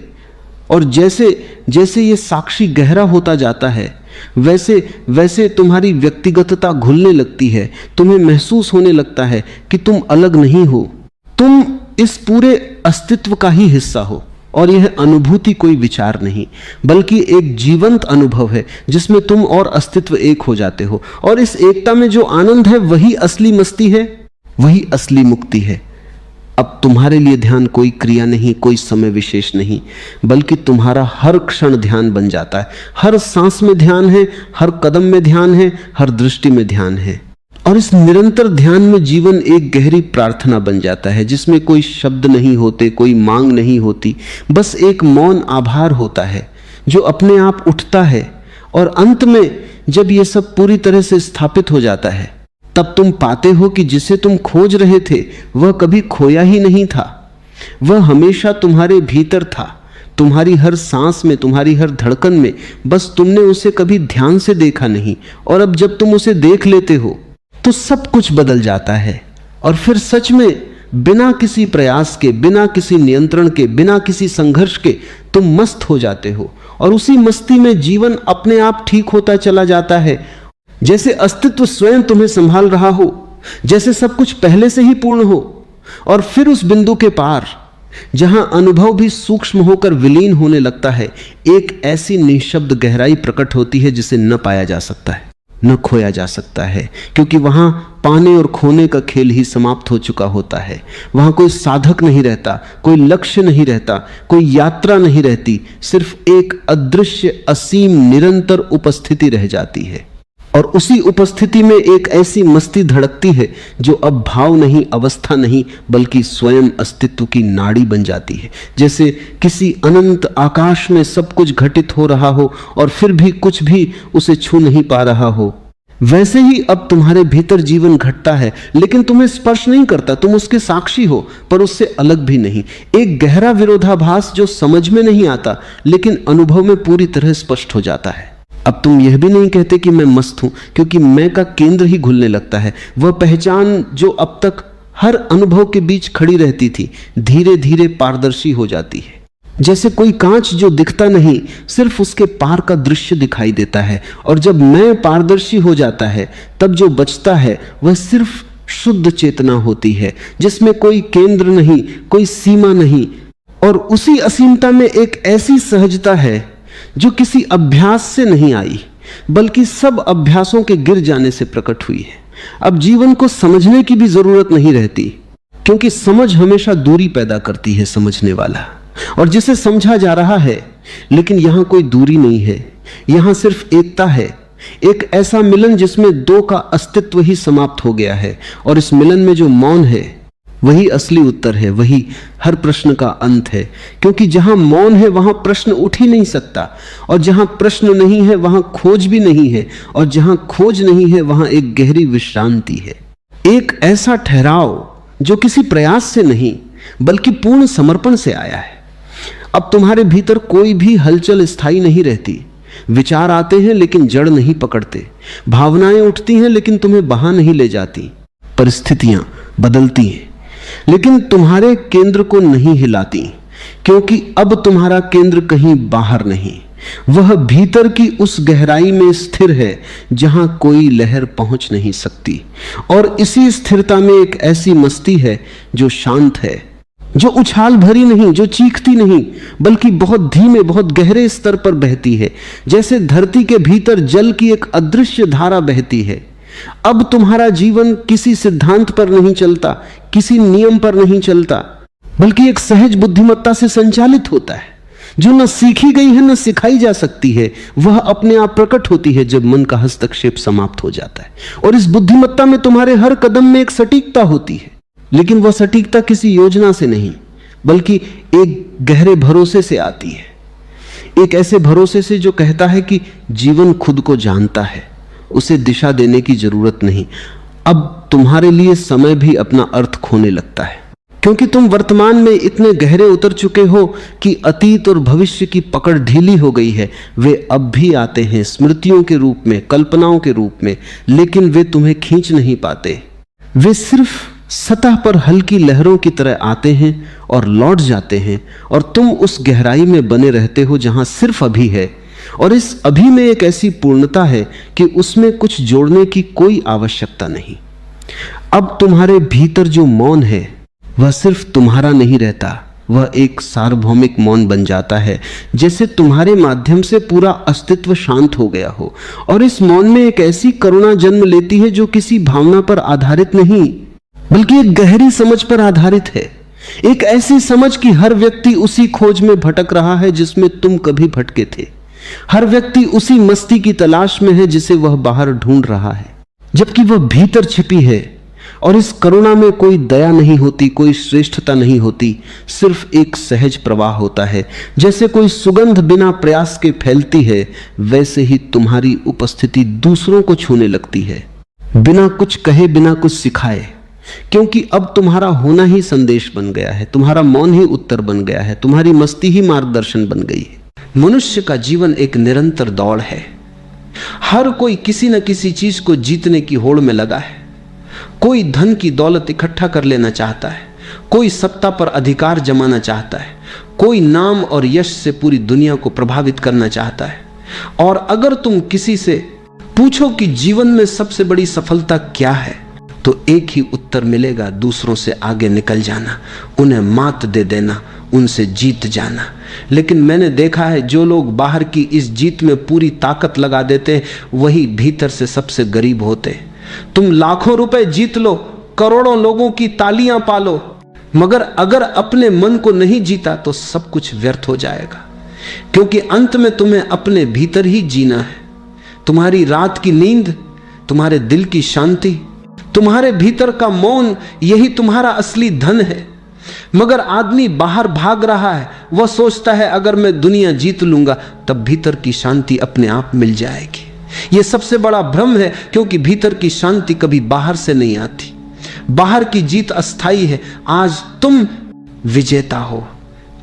और जैसे जैसे ये साक्षी गहरा होता जाता है वैसे वैसे तुम्हारी व्यक्तिगतता घुलने लगती है, तुम्हें महसूस होने लगता है कि तुम अलग नहीं हो, तुम इस पूरे अस्तित्व का ही हिस्सा हो। और यह अनुभूति कोई विचार नहीं बल्कि एक जीवंत अनुभव है जिसमें तुम और अस्तित्व एक हो जाते हो। और इस एकता में जो आनंद है वही असली मस्ती है, वही असली मुक्ति है। अब तुम्हारे लिए ध्यान कोई क्रिया नहीं, कोई समय विशेष नहीं, बल्कि तुम्हारा हर क्षण ध्यान बन जाता है। हर सांस में ध्यान है, हर कदम में ध्यान है, हर दृष्टि में ध्यान है। और इस निरंतर ध्यान में जीवन एक गहरी प्रार्थना बन जाता है जिसमें कोई शब्द नहीं होते, कोई मांग नहीं होती, बस एक मौन आभार होता है जो अपने आप उठता है। और अंत में जब ये सब पूरी तरह से स्थापित हो जाता है तब तुम पाते हो कि जिसे तुम खोज रहे थे वह कभी खोया ही नहीं था, वह हमेशा तुम्हारे भीतर था, तुम्हारी हर सांस में, तुम्हारी हर धड़कन में, बस तुमने उसे कभी ध्यान से देखा नहीं। और अब जब तुम उसे देख लेते हो तो सब कुछ बदल जाता है। और फिर सच में बिना किसी प्रयास के, बिना किसी नियंत्रण के, बिना किसी संघर्ष के तुम मस्त हो जाते हो। और उसी मस्ती में जीवन अपने आप ठीक होता चला जाता है, जैसे अस्तित्व स्वयं तुम्हें संभाल रहा हो, जैसे सब कुछ पहले से ही पूर्ण हो। और फिर उस बिंदु के पार जहां अनुभव भी सूक्ष्म होकर विलीन होने लगता है, एक ऐसी निःशब्द गहराई प्रकट होती है जिसे न पाया जा सकता है, न खोया जा सकता है, क्योंकि वहां पाने और खोने का खेल ही समाप्त हो चुका होता है। वहां कोई साधक नहीं रहता, कोई लक्ष्य नहीं रहता, कोई यात्रा नहीं रहती, सिर्फ एक अदृश्य असीम निरंतर उपस्थिति रह जाती है। और उसी उपस्थिति में एक ऐसी मस्ती धड़कती है जो अब भाव नहीं, अवस्था नहीं, बल्कि स्वयं अस्तित्व की नाड़ी बन जाती है। जैसे किसी अनंत आकाश में सब कुछ घटित हो रहा हो और फिर भी कुछ भी उसे छू नहीं पा रहा हो, वैसे ही अब तुम्हारे भीतर जीवन घटता है, लेकिन तुम्हें स्पर्श नहीं करता, तुम उसके साक्षी हो पर उससे अलग भी नहीं। एक गहरा विरोधाभास जो समझ में नहीं आता लेकिन अनुभव में पूरी तरह स्पष्ट हो जाता है। अब तुम यह भी नहीं कहते कि मैं मस्त हूं, क्योंकि मैं का केंद्र ही घुलने लगता है। वह पहचान जो अब तक हर अनुभव के बीच खड़ी रहती थी धीरे धीरे पारदर्शी हो जाती है, जैसे कोई कांच जो दिखता नहीं, सिर्फ उसके पार का दृश्य दिखाई देता है। और जब मैं पारदर्शी हो जाता है तब जो बचता है वह सिर्फ शुद्ध चेतना होती है, जिसमें कोई केंद्र नहीं, कोई सीमा नहीं और उसी असीमता में एक ऐसी सहजता है जो किसी अभ्यास से नहीं आई, बल्कि सब अभ्यासों के गिर जाने से प्रकट हुई है। अब जीवन को समझने की भी जरूरत नहीं रहती, क्योंकि समझ हमेशा दूरी पैदा करती है समझने वाला, और जिसे समझा जा रहा है। लेकिन यहां कोई दूरी नहीं है, यहां सिर्फ एकता है, एक ऐसा मिलन जिसमें दो का अस्तित्व ही समाप्त हो गया है। और इस मिलन में जो मौन है वही असली उत्तर है, वही हर प्रश्न का अंत है। क्योंकि जहां मौन है वहां प्रश्न उठ ही नहीं सकता, और जहां प्रश्न नहीं है वहां खोज भी नहीं है, और जहां खोज नहीं है वहां एक गहरी विश्रांति है, एक ऐसा ठहराव जो किसी प्रयास से नहीं बल्कि पूर्ण समर्पण से आया है। अब तुम्हारे भीतर कोई भी हलचल स्थायी नहीं रहती। विचार आते हैं लेकिन जड़ नहीं पकड़ते, भावनाएं उठती हैं लेकिन तुम्हें बहा नहीं ले जाती, परिस्थितियां बदलती हैं लेकिन तुम्हारे केंद्र को नहीं हिलाती, क्योंकि अब तुम्हारा केंद्र कहीं बाहर नहीं, वह भीतर की उस गहराई में स्थिर है जहां कोई लहर पहुंच नहीं सकती। और इसी स्थिरता में एक ऐसी मस्ती है जो शांत है, जो उछाल भरी नहीं, जो चीखती नहीं, बल्कि बहुत धीमे, बहुत गहरे स्तर पर बहती है, जैसे धरती के भीतर जल की एक अदृश्य धारा बहती है। अब तुम्हारा जीवन किसी सिद्धांत पर नहीं चलता, किसी नियम पर नहीं चलता, बल्कि एक सहज बुद्धिमत्ता से संचालित होता है, जो न सीखी गई है न सिखाई जा सकती है। वह अपने आप प्रकट होती है जब मन का हस्तक्षेप समाप्त हो जाता है। और इस बुद्धिमत्ता में तुम्हारे हर कदम में एक सटीकता होती है, लेकिन वह सटीकता किसी योजना से नहीं, बल्कि एक गहरे भरोसे से आती है, एक ऐसे भरोसे से जो कहता है कि जीवन खुद को जानता है, उसे दिशा देने की जरूरत नहीं। अब तुम्हारे लिए समय भी अपना अर्थ खोने लगता है, क्योंकि तुम वर्तमान में इतने गहरे उतर चुके हो कि अतीत और भविष्य की पकड़ ढीली हो गई है। वे अब भी आते हैं स्मृतियों के रूप में, कल्पनाओं के रूप में, लेकिन वे तुम्हें खींच नहीं पाते। वे सिर्फ सतह पर हल्की लहरों की तरह आते हैं और लौट जाते हैं, और तुम उस गहराई में बने रहते हो जहां सिर्फ अभी है। और इस अभी में एक ऐसी पूर्णता है कि उसमें कुछ जोड़ने की कोई आवश्यकता नहीं। अब तुम्हारे भीतर जो मौन है वह सिर्फ तुम्हारा नहीं रहता, वह एक सार्वभौमिक मौन बन जाता है, जैसे तुम्हारे माध्यम से पूरा अस्तित्व शांत हो गया हो। और इस मौन में एक ऐसी करुणा जन्म लेती है जो किसी भावना पर आधारित नहीं, बल्कि एक गहरी समझ पर आधारित है। एक ऐसी समझ कि हर व्यक्ति उसी खोज में भटक रहा है जिसमें तुम कभी भटके थे। हर व्यक्ति उसी मस्ती की तलाश में है जिसे वह बाहर ढूंढ रहा है, जबकि वह भीतर छिपी है। और इस करुणा में कोई दया नहीं होती, कोई श्रेष्ठता नहीं होती, सिर्फ एक सहज प्रवाह होता है। जैसे कोई सुगंध बिना प्रयास के फैलती है, वैसे ही तुम्हारी उपस्थिति दूसरों को छूने लगती है, बिना कुछ कहे, बिना कुछ सिखाए। क्योंकि अब तुम्हारा होना ही संदेश बन गया है, तुम्हारा मौन ही उत्तर बन गया है, तुम्हारी मस्ती ही मार्गदर्शन बन गई है। मनुष्य का जीवन एक निरंतर दौड़ है। हर कोई किसी न किसी चीज को जीतने की होड़ में लगा है। कोई धन की दौलत इकट्ठा कर लेना चाहता है, कोई सत्ता पर अधिकार जमाना चाहता है, कोई नाम और यश से पूरी दुनिया को प्रभावित करना चाहता है। और अगर तुम किसी से पूछो कि जीवन में सबसे बड़ी सफलता क्या है, तो एक ही उत्तर मिलेगा, दूसरों से आगे निकल जाना, उन्हें मात दे देना, उनसे जीत जाना। लेकिन मैंने देखा है जो लोग बाहर की इस जीत में पूरी ताकत लगा देते वही भीतर से सबसे गरीब होते। तुम लाखों रुपए जीत लो, करोड़ों लोगों की तालियां पालो, मगर अगर अपने मन को नहीं जीता तो सब कुछ व्यर्थ हो जाएगा। क्योंकि अंत में तुम्हें अपने भीतर ही जीना है। तुम्हारी रात की नींद, तुम्हारे दिल की शांति, तुम्हारे भीतर का मौन, यही तुम्हारा असली धन है। मगर आदमी बाहर भाग रहा है, वह सोचता है अगर मैं दुनिया जीत लूंगा तब भीतर की शांति अपने आप मिल जाएगी। यह सबसे बड़ा भ्रम है, क्योंकि भीतर की शांति कभी बाहर से नहीं आती। बाहर की जीत अस्थाई है। आज तुम विजेता हो,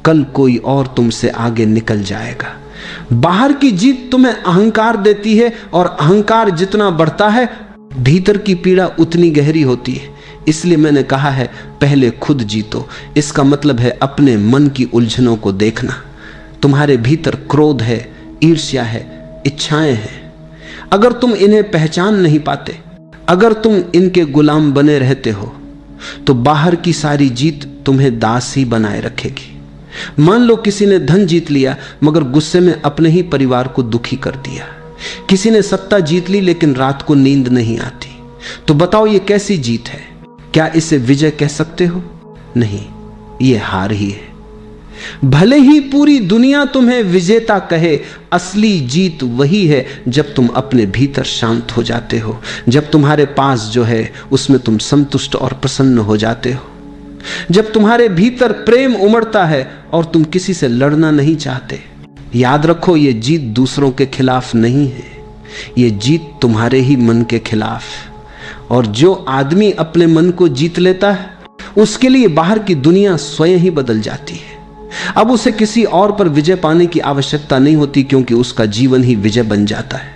कल कोई और तुमसे आगे निकल जाएगा। बाहर की जीत तुम्हें अहंकार देती है, और अहंकार जितना बढ़ता है भीतर की पीड़ा उतनी गहरी होती है। इसलिए मैंने कहा है पहले खुद जीतो। इसका मतलब है अपने मन की उलझनों को देखना। तुम्हारे भीतर क्रोध है, ईर्ष्या है, इच्छाएं हैं। अगर तुम इन्हें पहचान नहीं पाते, अगर तुम इनके गुलाम बने रहते हो, तो बाहर की सारी जीत तुम्हें दास ही बनाए रखेगी। मान लो किसी ने धन जीत लिया मगर गुस्से में अपने ही परिवार को दुखी कर दिया। किसी ने सत्ता जीत ली लेकिन रात को नींद नहीं आती। तो बताओ ये कैसी जीत है? क्या इसे विजय कह सकते हो? नहीं, ये हार ही है। भले ही पूरी दुनिया तुम्हें विजेता कहे, असली जीत वही है जब तुम अपने भीतर शांत हो जाते हो, जब तुम्हारे पास जो है उसमें तुम संतुष्ट और प्रसन्न हो जाते हो, जब तुम्हारे भीतर प्रेम उमड़ता है और तुम किसी से लड़ना नहीं चाहते। याद रखो, ये जीत दूसरों के खिलाफ नहीं है, ये जीत तुम्हारे ही मन के खिलाफ। और जो आदमी अपने मन को जीत लेता है उसके लिए बाहर की दुनिया स्वयं ही बदल जाती है। अब उसे किसी और पर विजय पाने की आवश्यकता नहीं होती, क्योंकि उसका जीवन ही विजय बन जाता है।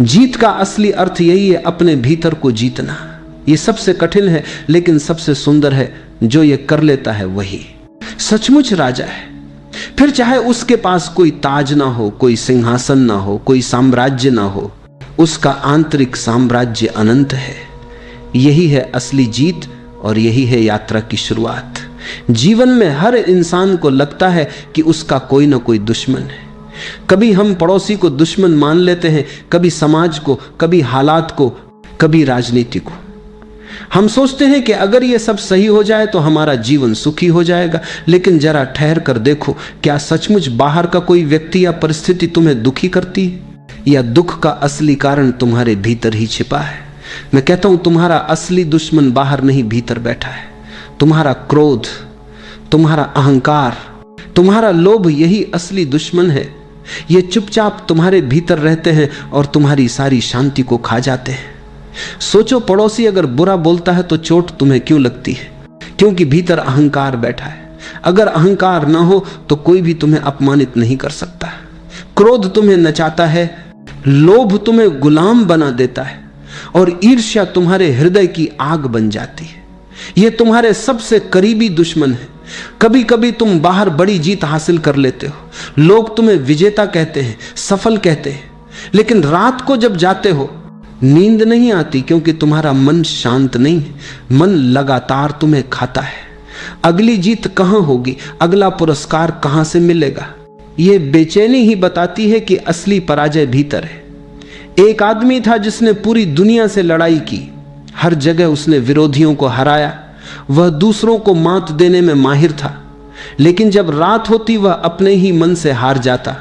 जीत का असली अर्थ यही है, अपने भीतर को जीतना। ये सबसे कठिन है लेकिन सबसे सुंदर है। जो ये कर लेता है वही सचमुच राजा है। फिर चाहे उसके पास कोई ताज ना हो, कोई सिंहासन ना हो, कोई साम्राज्य ना हो, उसका आंतरिक साम्राज्य अनंत है। यही है असली जीत और यही है यात्रा की शुरुआत। जीवन में हर इंसान को लगता है कि उसका कोई ना कोई दुश्मन है। कभी हम पड़ोसी को दुश्मन मान लेते हैं, कभी समाज को, कभी हालात को, कभी राजनीति को। हम सोचते हैं कि अगर ये सब सही हो जाए तो हमारा जीवन सुखी हो जाएगा। लेकिन जरा ठहर कर देखो, क्या सचमुच बाहर का कोई व्यक्ति या परिस्थिति तुम्हें दुखी करती है? या दुख का असली कारण तुम्हारे भीतर ही छिपा है? मैं कहता हूं, तुम्हारा असली दुश्मन बाहर नहीं, भीतर बैठा है। तुम्हारा क्रोध, तुम्हारा अहंकार, तुम्हारा लोभ, यही असली दुश्मन है। ये चुपचाप तुम्हारे भीतर रहते हैं और तुम्हारी सारी शांति को खा जाते हैं। सोचो, पड़ोसी अगर बुरा बोलता है तो चोट तुम्हें क्यों लगती है? क्योंकि भीतर अहंकार बैठा है। अगर अहंकार ना हो तो कोई भी तुम्हें अपमानित नहीं कर सकता। क्रोध तुम्हें नचाता है, लोभ तुम्हें गुलाम बना देता है और ईर्ष्या तुम्हारे हृदय की आग बन जाती है। ये तुम्हारे सबसे करीबी दुश्मन है। कभी कभी तुम बाहर बड़ी जीत हासिल कर लेते हो, लोग तुम्हें विजेता कहते हैं, सफल कहते हैं, लेकिन रात को जब जाते हो नींद नहीं आती, क्योंकि तुम्हारा मन शांत नहीं है। मन लगातार तुम्हें खाता है। अगली जीत कहां होगी, अगला पुरस्कार कहां से मिलेगा? ये बेचैनी ही बताती है कि असली पराजय भीतर है। एक आदमी था जिसने पूरी दुनिया से लड़ाई की, हर जगह उसने विरोधियों को हराया। वह दूसरों को मात देने में माहिर था, लेकिन जब रात होती वह अपने ही मन से हार जाता।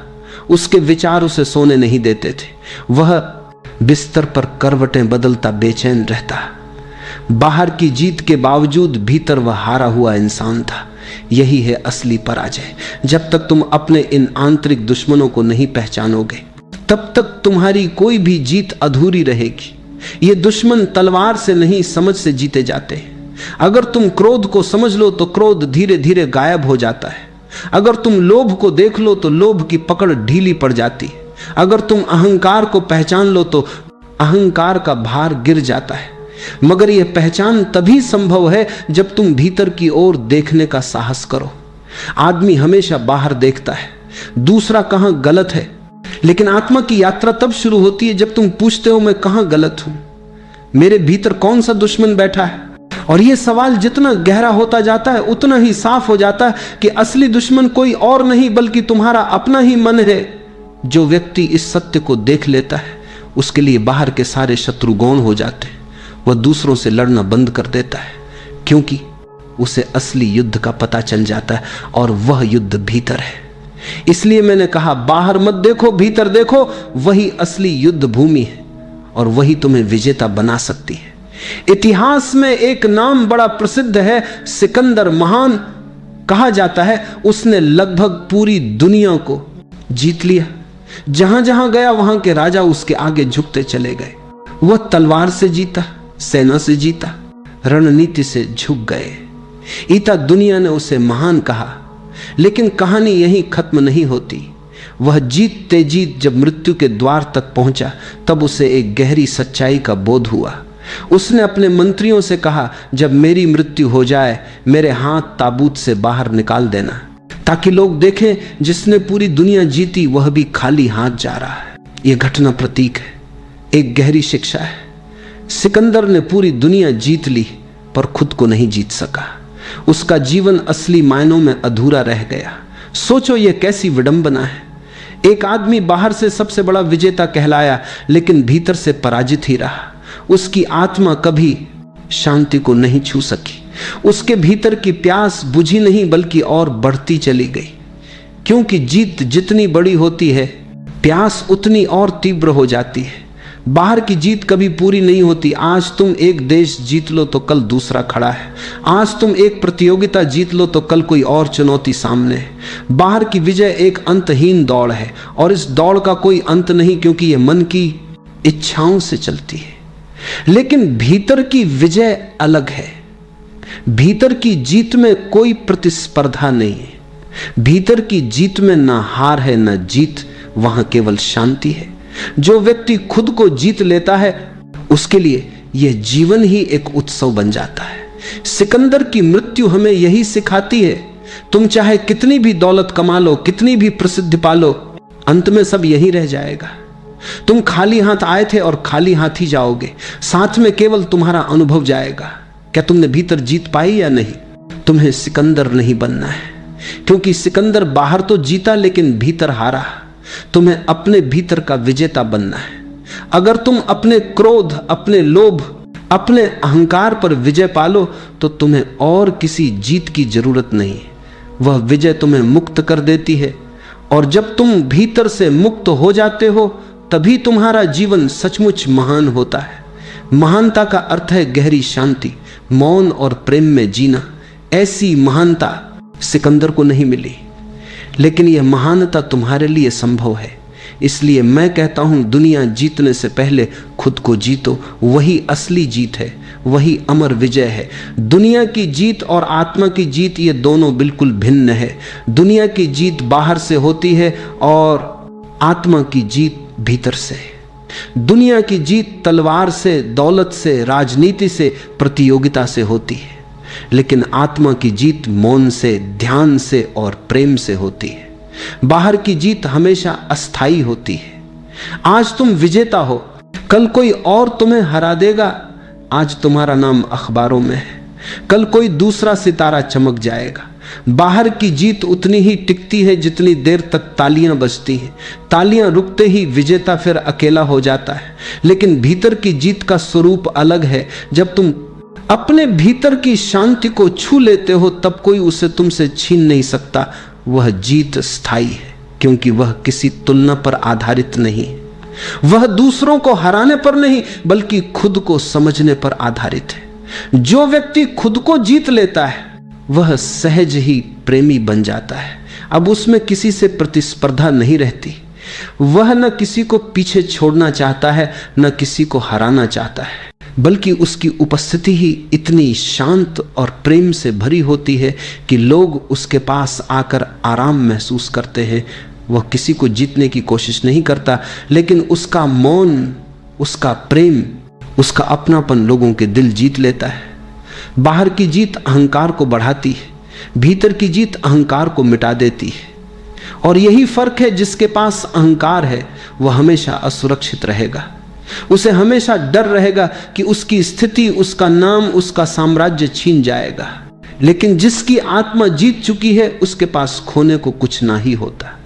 उसके विचार उसे सोने नहीं देते थे। वह बिस्तर पर करवटें बदलता बेचैन रहता। बाहर की जीत के बावजूद भीतर वह हारा हुआ इंसान था। यही है असली पराजय। जब तक तुम अपने इन आंतरिक दुश्मनों को नहीं पहचानोगे तब तक तुम्हारी कोई भी जीत अधूरी रहेगी। ये दुश्मन तलवार से नहीं, समझ से जीते जाते हैं। अगर तुम क्रोध को समझ लो तो क्रोध धीरे धीरे गायब हो जाता है। अगर तुम लोभ को देख लो तो लोभ की पकड़ ढीली पड़ जाती है। अगर तुम अहंकार को पहचान लो तो अहंकार का भार गिर जाता है। मगर यह पहचान तभी संभव है जब तुम भीतर की ओर देखने का साहस करो। आदमी हमेशा बाहर देखता है, दूसरा कहां गलत है, लेकिन आत्मा की यात्रा तब शुरू होती है जब तुम पूछते हो, मैं कहां गलत हूं, मेरे भीतर कौन सा दुश्मन बैठा है। और यह सवाल जितना गहरा होता जाता है उतना ही साफ हो जाता है कि असली दुश्मन कोई और नहीं बल्कि तुम्हारा अपना ही मन है। जो व्यक्ति इस सत्य को देख लेता है उसके लिए बाहर के सारे शत्रु गौण हो जाते हैं। वह दूसरों से लड़ना बंद कर देता है, क्योंकि उसे असली युद्ध का पता चल जाता है और वह युद्ध भीतर है। इसलिए मैंने कहा, बाहर मत देखो, भीतर देखो। वही असली युद्ध भूमि है और वही तुम्हें विजेता बना सकती है। इतिहास में एक नाम बड़ा प्रसिद्ध है, सिकंदर महान कहा जाता है। उसने लगभग पूरी दुनिया को जीत लिया। जहां जहां गया वहां के राजा उसके आगे झुकते चले गए। वह तलवार से जीता, सेना से जीता, रणनीति से झुक गए। इतना दुनिया ने उसे महान कहा, लेकिन कहानी यहीं खत्म नहीं होती। वह जीतते जीत जब मृत्यु के द्वार तक पहुंचा तब उसे एक गहरी सच्चाई का बोध हुआ। उसने अपने मंत्रियों से कहा, जब मेरी मृत्यु हो जाए मेरे हाथ ताबूत से बाहर निकाल देना, ताकि लोग देखें जिसने पूरी दुनिया जीती वह भी खाली हाथ जा रहा है। यह घटना प्रतीक है, एक गहरी शिक्षा है। सिकंदर ने पूरी दुनिया जीत ली पर खुद को नहीं जीत सका। उसका जीवन असली मायनों में अधूरा रह गया। सोचो ये कैसी विडंबना है। एक आदमी बाहर से सबसे बड़ा विजेता कहलाया, लेकिन भीतर से पराजित ही रहा। उसकी आत्मा कभी शांति को नहीं छू सकी। उसके भीतर की प्यास बुझी नहीं, बल्कि और बढ़ती चली गई। क्योंकि जीत जितनी बड़ी होती है, प्यास उतनी और तीव्र हो जाती है। बाहर की जीत कभी पूरी नहीं होती। आज तुम एक देश जीत लो तो कल दूसरा खड़ा है। आज तुम एक प्रतियोगिता जीत लो तो कल कोई और चुनौती सामने है। बाहर की विजय एक अंतहीन दौड़ है, और इस दौड़ का कोई अंत नहीं, क्योंकि यह मन की इच्छाओं से चलती है। लेकिन भीतर की विजय अलग है। भीतर की जीत में कोई प्रतिस्पर्धा नहीं है। भीतर की जीत में ना हार है ना जीत, वहां केवल शांति है। जो व्यक्ति खुद को जीत लेता है, उसके लिए यह जीवन ही एक उत्सव बन जाता है। सिकंदर की मृत्यु हमें यही सिखाती है। तुम चाहे कितनी भी दौलत कमा लो, कितनी भी प्रसिद्धि पालो, अंत में सब यही रह जाएगा। तुम खाली हाथ आए थे और खाली हाथ ही जाओगे। साथ में केवल तुम्हारा अनुभव जाएगा। क्या तुमने भीतर जीत पाई या नहीं? तुम्हें सिकंदर नहीं बनना है, क्योंकि सिकंदर बाहर तो जीता लेकिन भीतर हारा। तुम्हें अपने भीतर का विजेता बनना है। अगर तुम अपने क्रोध, अपने लोभ, अपने अहंकार पर विजय पालो तो तुम्हें और किसी जीत की जरूरत नहीं। वह विजय तुम्हें मुक्त कर देती है, और जब तुम भीतर से मुक्त हो जाते हो, तभी तुम्हारा जीवन सचमुच महान होता है। महानता का अर्थ है गहरी शांति, मौन और प्रेम में जीना। ऐसी महानता सिकंदर को नहीं मिली, लेकिन यह महानता तुम्हारे लिए संभव है। इसलिए मैं कहता हूं, दुनिया जीतने से पहले खुद को जीतो। वही असली जीत है, वही अमर विजय है। दुनिया की जीत और आत्मा की जीत, ये दोनों बिल्कुल भिन्न है। दुनिया की जीत बाहर से होती है और आत्मा की जीत भीतर से। दुनिया की जीत तलवार से, दौलत से, राजनीति से, प्रतियोगिता से होती है, लेकिन आत्मा की जीत मौन से, ध्यान से और प्रेम से होती है। बाहर की जीत हमेशा अस्थाई होती है। आज तुम विजेता हो, कल कोई और तुम्हें हरा देगा। आज तुम्हारा नाम अखबारों में है, कल कोई दूसरा सितारा चमक जाएगा। बाहर की जीत उतनी ही टिकती है जितनी देर तक तालियां बजती हैं। तालियां रुकते ही विजेता फिर अकेला हो जाता है। लेकिन भीतर की जीत का स्वरूप अलग है। जब तुम अपने भीतर की शांति को छू लेते हो, तब कोई उसे तुमसे छीन नहीं सकता। वह जीत स्थायी है, क्योंकि वह किसी तुलना पर आधारित नहीं है। वह दूसरों को हराने पर नहीं, बल्कि खुद को समझने पर आधारित है। जो व्यक्ति खुद को जीत लेता है, वह सहज ही प्रेमी बन जाता है। अब उसमें किसी से प्रतिस्पर्धा नहीं रहती। वह न किसी को पीछे छोड़ना चाहता है, न किसी को हराना चाहता है, बल्कि उसकी उपस्थिति ही इतनी शांत और प्रेम से भरी होती है कि लोग उसके पास आकर आराम महसूस करते हैं। वह किसी को जीतने की कोशिश नहीं करता, लेकिन उसका मौन, उसका प्रेम, उसका अपनापन लोगों के दिल जीत लेता है। बाहर की जीत अहंकार को बढ़ाती है, भीतर की जीत अहंकार को मिटा देती है। और यही फर्क है, जिसके पास अहंकार है वह हमेशा असुरक्षित रहेगा। उसे हमेशा डर रहेगा कि उसकी स्थिति, उसका नाम, उसका साम्राज्य छीन जाएगा। लेकिन जिसकी आत्मा जीत चुकी है, उसके पास खोने को कुछ ना ही होता।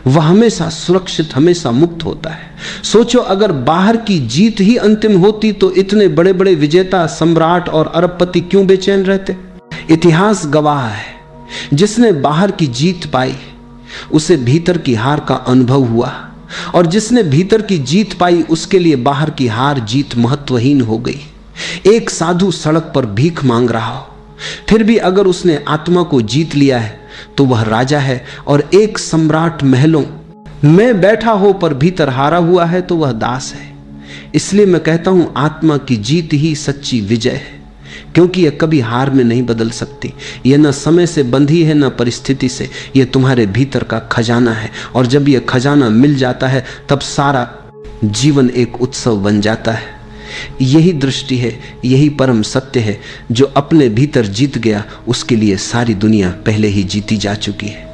वह हमेशा सुरक्षित, हमेशा मुक्त होता है। सोचो, अगर बाहर की जीत ही अंतिम होती तो इतने बड़े बड़े विजेता, सम्राट और अरबपति क्यों बेचैन रहते? इतिहास गवाह है, जिसने बाहर की जीत पाई उसे भीतर की हार का अनुभव हुआ, और जिसने भीतर की जीत पाई उसके लिए बाहर की हार जीत महत्वहीन हो गई। एक साधु सड़क पर भीख मांग रहा हो, फिर भी अगर उसने आत्मा को जीत लिया है तो वह राजा है, और एक सम्राट महलों में बैठा हो पर भीतर हारा हुआ है तो वह दास है। इसलिए मैं कहता हूं, आत्मा की जीत ही सच्ची विजय है, क्योंकि यह कभी हार में नहीं बदल सकती। यह न समय से बंधी है, न परिस्थिति से। यह तुम्हारे भीतर का खजाना है, और जब यह खजाना मिल जाता है तब सारा जीवन एक उत्सव बन जाता है। यही दृष्टि है, यही परम सत्य है। जो अपने भीतर जीत गया, उसके लिए सारी दुनिया पहले ही जीती जा चुकी है।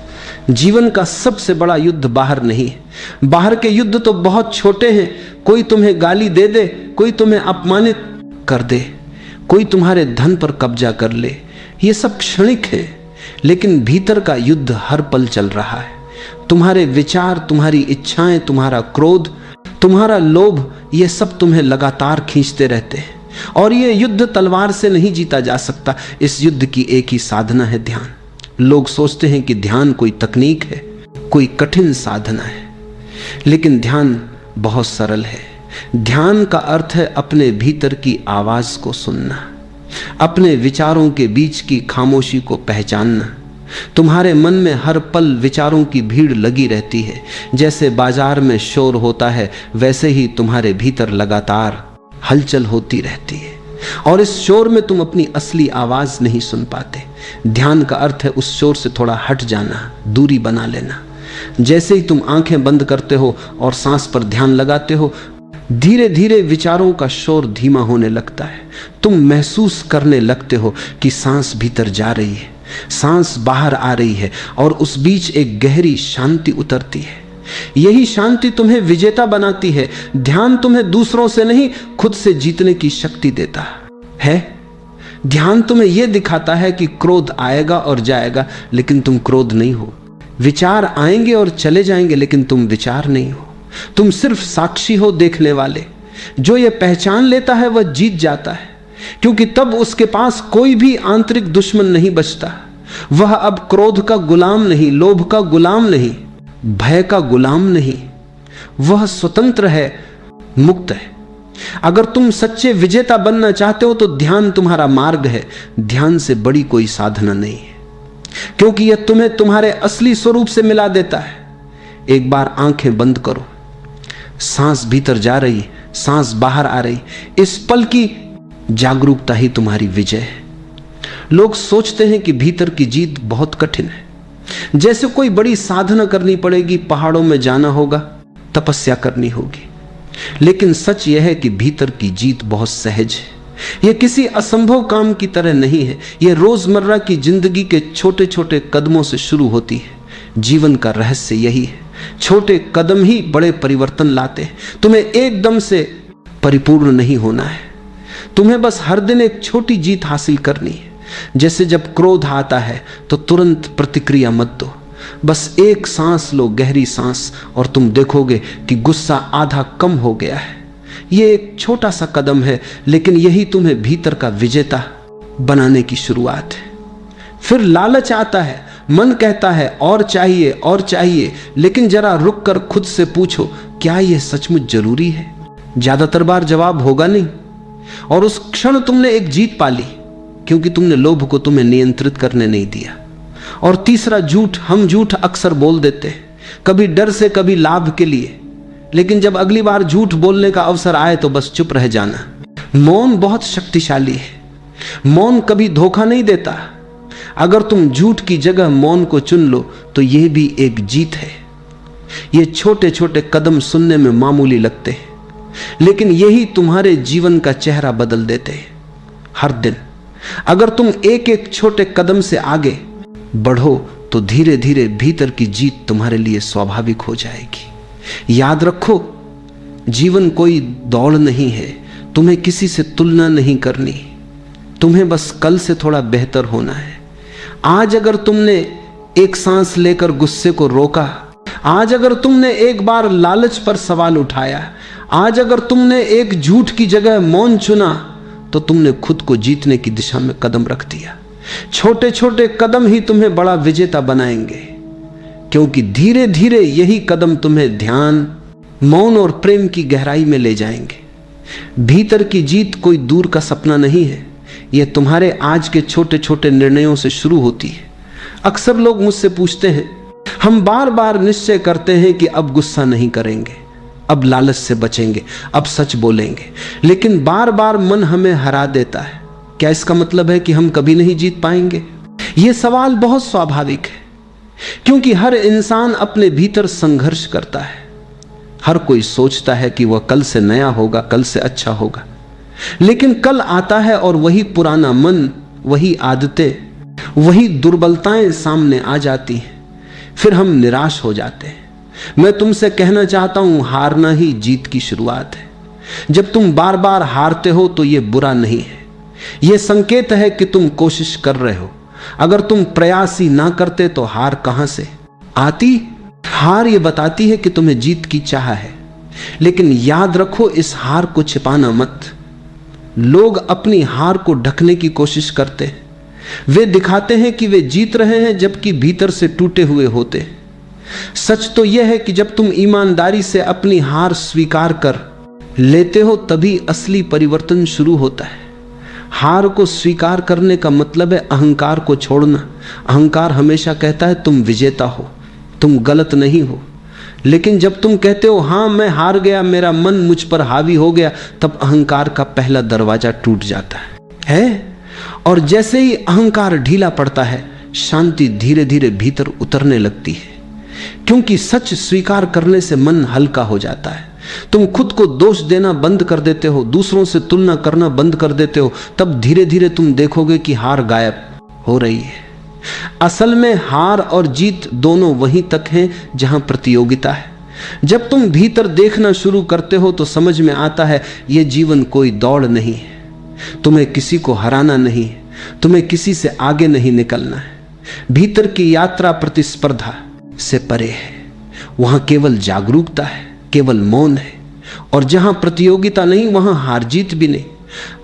जीवन का सबसे बड़ा युद्ध बाहर नहीं है। बाहर के युद्ध तो बहुत छोटे हैं। कोई तुम्हें गाली दे दे, कोई तुम्हें अपमानित कर दे, कोई तुम्हारे धन पर कब्जा कर ले, ये सब क्षणिक है। लेकिन भीतर का युद्ध हर पल चल रहा है। तुम्हारे विचार, तुम्हारी इच्छाएं, तुम्हारा क्रोध, तुम्हारा लोभ, ये सब तुम्हें लगातार खींचते रहते हैं। और ये युद्ध तलवार से नहीं जीता जा सकता। इस युद्ध की एक ही साधना है, ध्यान। लोग सोचते हैं कि ध्यान कोई तकनीक है, कोई कठिन साधना है, लेकिन ध्यान बहुत सरल है। ध्यान का अर्थ है अपने भीतर की आवाज को सुनना, अपने विचारों के बीच की खामोशी को पहचानना। तुम्हारे मन में हर पल विचारों की भीड़ लगी रहती है। जैसे बाजार में शोर होता है, वैसे ही तुम्हारे भीतर लगातार हलचल होती रहती है, और इस शोर में तुम अपनी असली आवाज नहीं सुन पाते। ध्यान का अर्थ है उस शोर से थोड़ा हट जाना, दूरी बना लेना। जैसे ही तुम आंखें बंद करते हो और सांस पर ध्यान लगाते हो, धीरे धीरे विचारों का शोर धीमा होने लगता है। तुम महसूस करने लगते हो कि सांस भीतर जा रही है, सांस बाहर आ रही है, और उस बीच एक गहरी शांति उतरती है। यही शांति तुम्हें विजेता बनाती है। ध्यान तुम्हें दूसरों से नहीं, खुद से जीतने की शक्ति देता है। ध्यान तुम्हें यह दिखाता है कि क्रोध आएगा और जाएगा, लेकिन तुम क्रोध नहीं हो। विचार आएंगे और चले जाएंगे, लेकिन तुम विचार नहीं हो। तुम सिर्फ साक्षी हो, देखने वाले। जो ये पहचान लेता है वह जीत जाता है, क्योंकि तब उसके पास कोई भी आंतरिक दुश्मन नहीं बचता। वह अब क्रोध का गुलाम नहीं, लोभ का गुलाम नहीं, भय का गुलाम नहीं। वह स्वतंत्र है, मुक्त है। अगर तुम सच्चे विजेता बनना चाहते हो तो ध्यान तुम्हारा मार्ग है। ध्यान से बड़ी कोई साधना नहीं है, क्योंकि यह तुम्हें तुम्हारे असली स्वरूप से मिला देता है। एक बार आंखें बंद करो, सांस भीतर जा रही, सांस बाहर आ रही, इस पल की जागरूकता ही तुम्हारी विजय है। लोग सोचते हैं कि भीतर की जीत बहुत कठिन है, जैसे कोई बड़ी साधना करनी पड़ेगी, पहाड़ों में जाना होगा, तपस्या करनी होगी। लेकिन सच यह है कि भीतर की जीत बहुत सहज है। यह किसी असंभव काम की तरह नहीं है। यह रोजमर्रा की जिंदगी के छोटे छोटे कदमों से शुरू होती है। जीवन का रहस्य यही है, छोटे कदम ही बड़े परिवर्तन लाते हैं। तुम्हें एकदम से परिपूर्ण नहीं होना है, तुम्हें बस हर दिन एक छोटी जीत हासिल करनी है। जैसे जब क्रोध आता है तो तुरंत प्रतिक्रिया मत दो, बस एक सांस लो, गहरी सांस, और तुम देखोगे कि गुस्सा आधा कम हो गया है। यह एक छोटा सा कदम है, लेकिन यही तुम्हें भीतर का विजेता बनाने की शुरुआत है। फिर लालच आता है, मन कहता है और चाहिए और चाहिए, लेकिन जरा रुक कर खुद से पूछो, क्या यह सचमुच जरूरी है? ज्यादातर बार जवाब होगा नहीं, और उस क्षण तुमने एक जीत पाली, क्योंकि तुमने लोभ को तुम्हें नियंत्रित करने नहीं दिया। और तीसरा झूठ, हम झूठ अक्सर बोल देते हैं, कभी डर से, कभी लाभ के लिए, लेकिन जब अगली बार झूठ बोलने का अवसर आए तो बस चुप रह जाना। मौन बहुत शक्तिशाली है। मौन कभी धोखा नहीं देता। अगर तुम झूठ की जगह मौन को चुन लो तो यह भी एक जीत है। ये छोटे छोटे कदम सुनने में मामूली लगते हैं, लेकिन यही तुम्हारे जीवन का चेहरा बदल देते हैं। हर दिन अगर तुम एक एक छोटे कदम से आगे बढ़ो तो धीरे धीरे भीतर की जीत तुम्हारे लिए स्वाभाविक हो जाएगी। याद रखो, जीवन कोई दौड़ नहीं है, तुम्हें किसी से तुलना नहीं करनी, तुम्हें बस कल से थोड़ा बेहतर होना है। आज अगर तुमने एक सांस लेकर गुस्से को रोका, आज अगर तुमने एक बार लालच पर सवाल उठाया, आज अगर तुमने एक झूठ की जगह मौन चुना, तो तुमने खुद को जीतने की दिशा में कदम रख दिया। छोटे छोटे कदम ही तुम्हें बड़ा विजेता बनाएंगे, क्योंकि धीरे धीरे यही कदम तुम्हें ध्यान, मौन और प्रेम की गहराई में ले जाएंगे। भीतर की जीत कोई दूर का सपना नहीं है, यह तुम्हारे आज के छोटे छोटे निर्णयों से शुरू होती है। अक्सर लोग मुझसे पूछते हैं, हम बार बार निश्चय करते हैं कि अब गुस्सा नहीं करेंगे, अब लालच से बचेंगे, अब सच बोलेंगे, लेकिन बार बार मन हमें हरा देता है। क्या इसका मतलब है कि हम कभी नहीं जीत पाएंगे? यह सवाल बहुत स्वाभाविक है, क्योंकि हर इंसान अपने भीतर संघर्ष करता है। हर कोई सोचता है कि वह कल से नया होगा, कल से अच्छा होगा, लेकिन कल आता है और वही पुराना मन, वही आदतें, वही दुर्बलताएं सामने आ जाती हैं। फिर हम निराश हो जाते हैं। मैं तुमसे कहना चाहता हूं, हारना ही जीत की शुरुआत है। जब तुम बार बार हारते हो तो यह बुरा नहीं है, यह संकेत है कि तुम कोशिश कर रहे हो। अगर तुम प्रयास ही ना करते तो हार कहां से आती। हार ये बताती है कि तुम्हें जीत की चाह है, लेकिन याद रखो इस हार को छिपाना मत। लोग अपनी हार को ढकने की कोशिश करते हैं। वे दिखाते हैं कि वे जीत रहे हैं, जबकि भीतर से टूटे हुए होते। सच तो यह है कि जब तुम ईमानदारी से अपनी हार स्वीकार कर लेते हो, तभी असली परिवर्तन शुरू होता है। हार को स्वीकार करने का मतलब है अहंकार को छोड़ना। अहंकार हमेशा कहता है तुम विजेता हो, तुम गलत नहीं हो। लेकिन जब तुम कहते हो हां मैं हार गया, मेरा मन मुझ पर हावी हो गया, तब अहंकार का पहला दरवाजा टूट जाता है। और जैसे ही अहंकार ढीला पड़ता है, शांति धीरे धीरे भीतर उतरने लगती है, क्योंकि सच स्वीकार करने से मन हल्का हो जाता है। तुम खुद को दोष देना बंद कर देते हो, दूसरों से तुलना करना बंद कर देते हो, तब धीरे धीरे तुम देखोगे कि हार गायब हो रही है। असल में हार और जीत दोनों वहीं तक हैं जहां प्रतियोगिता है। जब तुम भीतर देखना शुरू करते हो तो समझ में आता है यह जीवन कोई दौड़ नहीं है। तुम्हें किसी को हराना नहीं है, तुम्हें किसी से आगे नहीं निकलना है। भीतर की यात्रा प्रतिस्पर्धा से परे है। वहां केवल जागरूकता है, केवल मौन है। और जहां प्रतियोगिता नहीं, वहां हार जीत भी नहीं।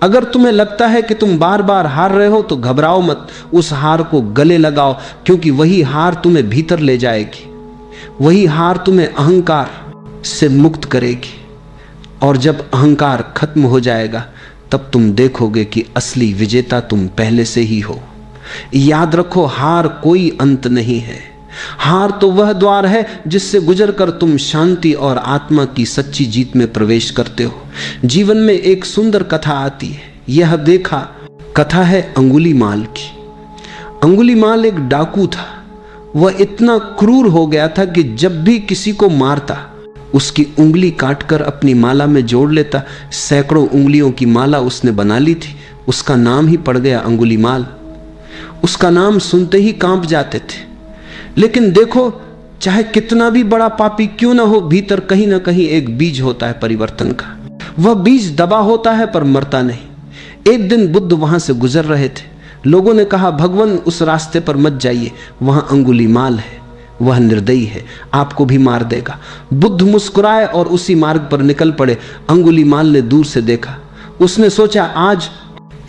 अगर तुम्हें लगता है कि तुम बार बार हार रहे हो तो घबराओ मत, उस हार को गले लगाओ, क्योंकि वही हार तुम्हें भीतर ले जाएगी। वही हार तुम्हें अहंकार से मुक्त करेगी। और जब अहंकार खत्म हो जाएगा, तब तुम देखोगे कि असली विजेता तुम पहले से ही हो। याद रखो, हार कोई अंत नहीं है। हार तो वह द्वार है जिससे गुजरकर तुम शांति और आत्मा की सच्ची जीत में प्रवेश करते हो। जीवन में एक सुंदर कथा आती है, यह देखा। कथा है अंगुलीमाल की। अंगुलीमाल एक डाकू था। वह इतना क्रूर हो गया था कि जब भी किसी को मारता, उसकी उंगली काटकर अपनी माला में जोड़ लेता। सैकड़ों उंगलियों की माला उसने बना ली थी। उसका नाम ही पड़ गया अंगुलीमाल। उसका नाम सुनते ही कांप जाते थे। लेकिन देखो, चाहे कितना भी बड़ा पापी क्यों ना हो, भीतर कहीं ना कहीं एक बीज होता है परिवर्तन का। वह बीज दबा होता है पर मरता नहीं। एक दिन बुद्ध वहां से गुजर रहे थे। लोगों ने कहा, भगवान उस रास्ते पर मत जाइए, वहां अंगुलीमाल है, वह निर्दयी है, आपको भी मार देगा। बुद्ध मुस्कुराए और उसी मार्ग पर निकल पड़े। अंगुलीमाल ने दूर से देखा। उसने सोचा, आज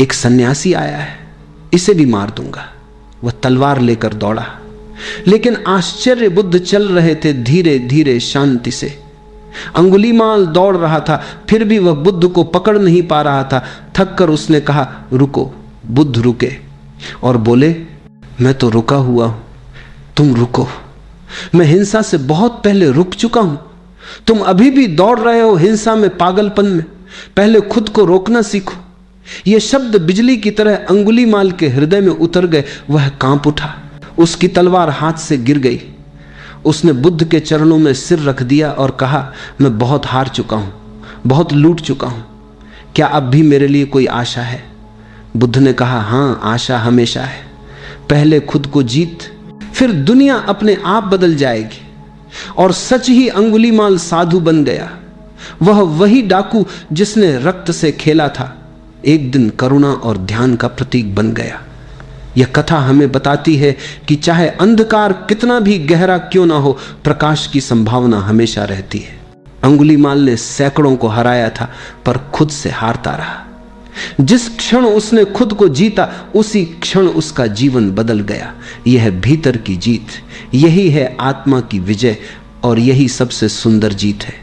एक सन्यासी आया है, इसे भी मार दूंगा। वह तलवार लेकर दौड़ा। लेकिन आश्चर्य, बुद्ध चल रहे थे धीरे धीरे शांति से। अंगुलीमाल दौड़ रहा था, फिर भी वह बुद्ध को पकड़ नहीं पा रहा था। थक कर उसने कहा, रुको। बुद्ध रुके और बोले, मैं तो रुका हुआ हूं, तुम रुको। मैं हिंसा से बहुत पहले रुक चुका हूं, तुम अभी भी दौड़ रहे हो हिंसा में, पागलपन में। पहले खुद को रोकना सीखो। ये शब्द बिजली की तरह अंगुलीमाल के हृदय में उतर गए। वह कांप उठा, उसकी तलवार हाथ से गिर गई। उसने बुद्ध के चरणों में सिर रख दिया और कहा, मैं बहुत हार चुका हूं, बहुत लूट चुका हूं, क्या अब भी मेरे लिए कोई आशा है? बुद्ध ने कहा, हां, आशा हमेशा है। पहले खुद को जीत, फिर दुनिया अपने आप बदल जाएगी। और सच ही अंगुलीमाल साधु बन गया। वह वही डाकू जिसने रक्त से खेला था, एक दिन करुणा और ध्यान का प्रतीक बन गया। यह कथा हमें बताती है कि चाहे अंधकार कितना भी गहरा क्यों ना हो, प्रकाश की संभावना हमेशा रहती है। अंगुलीमाल ने सैकड़ों को हराया था, पर खुद से हारता रहा। जिस क्षण उसने खुद को जीता, उसी क्षण उसका जीवन बदल गया। यह भीतर की जीत, यही है आत्मा की विजय, और यही सबसे सुंदर जीत है,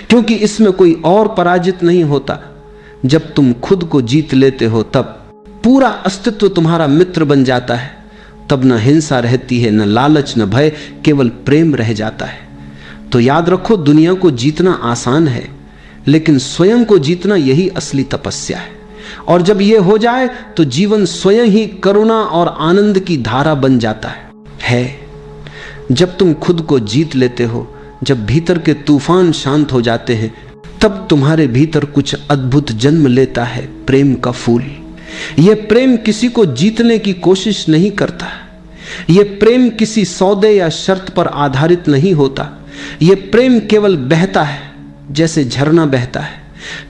क्योंकि इसमें कोई और पराजित नहीं होता। जब तुम खुद को जीत लेते हो, तब पूरा अस्तित्व तुम्हारा मित्र बन जाता है। तब न हिंसा रहती है, न लालच, न भय, केवल प्रेम रह जाता है। तो याद रखो, दुनिया को जीतना आसान है, लेकिन स्वयं को जीतना यही असली तपस्या है। और जब यह हो जाए तो जीवन स्वयं ही करुणा और आनंद की धारा बन जाता है। जब तुम खुद को जीत लेते हो, जब भीतर के तूफान शांत हो जाते हैं, तब तुम्हारे भीतर कुछ अद्भुत जन्म लेता है, प्रेम का फूल। यह प्रेम किसी को जीतने की कोशिश नहीं करता। यह प्रेम किसी सौदे या शर्त पर आधारित नहीं होता। यह प्रेम केवल बहता है, जैसे झरना बहता है,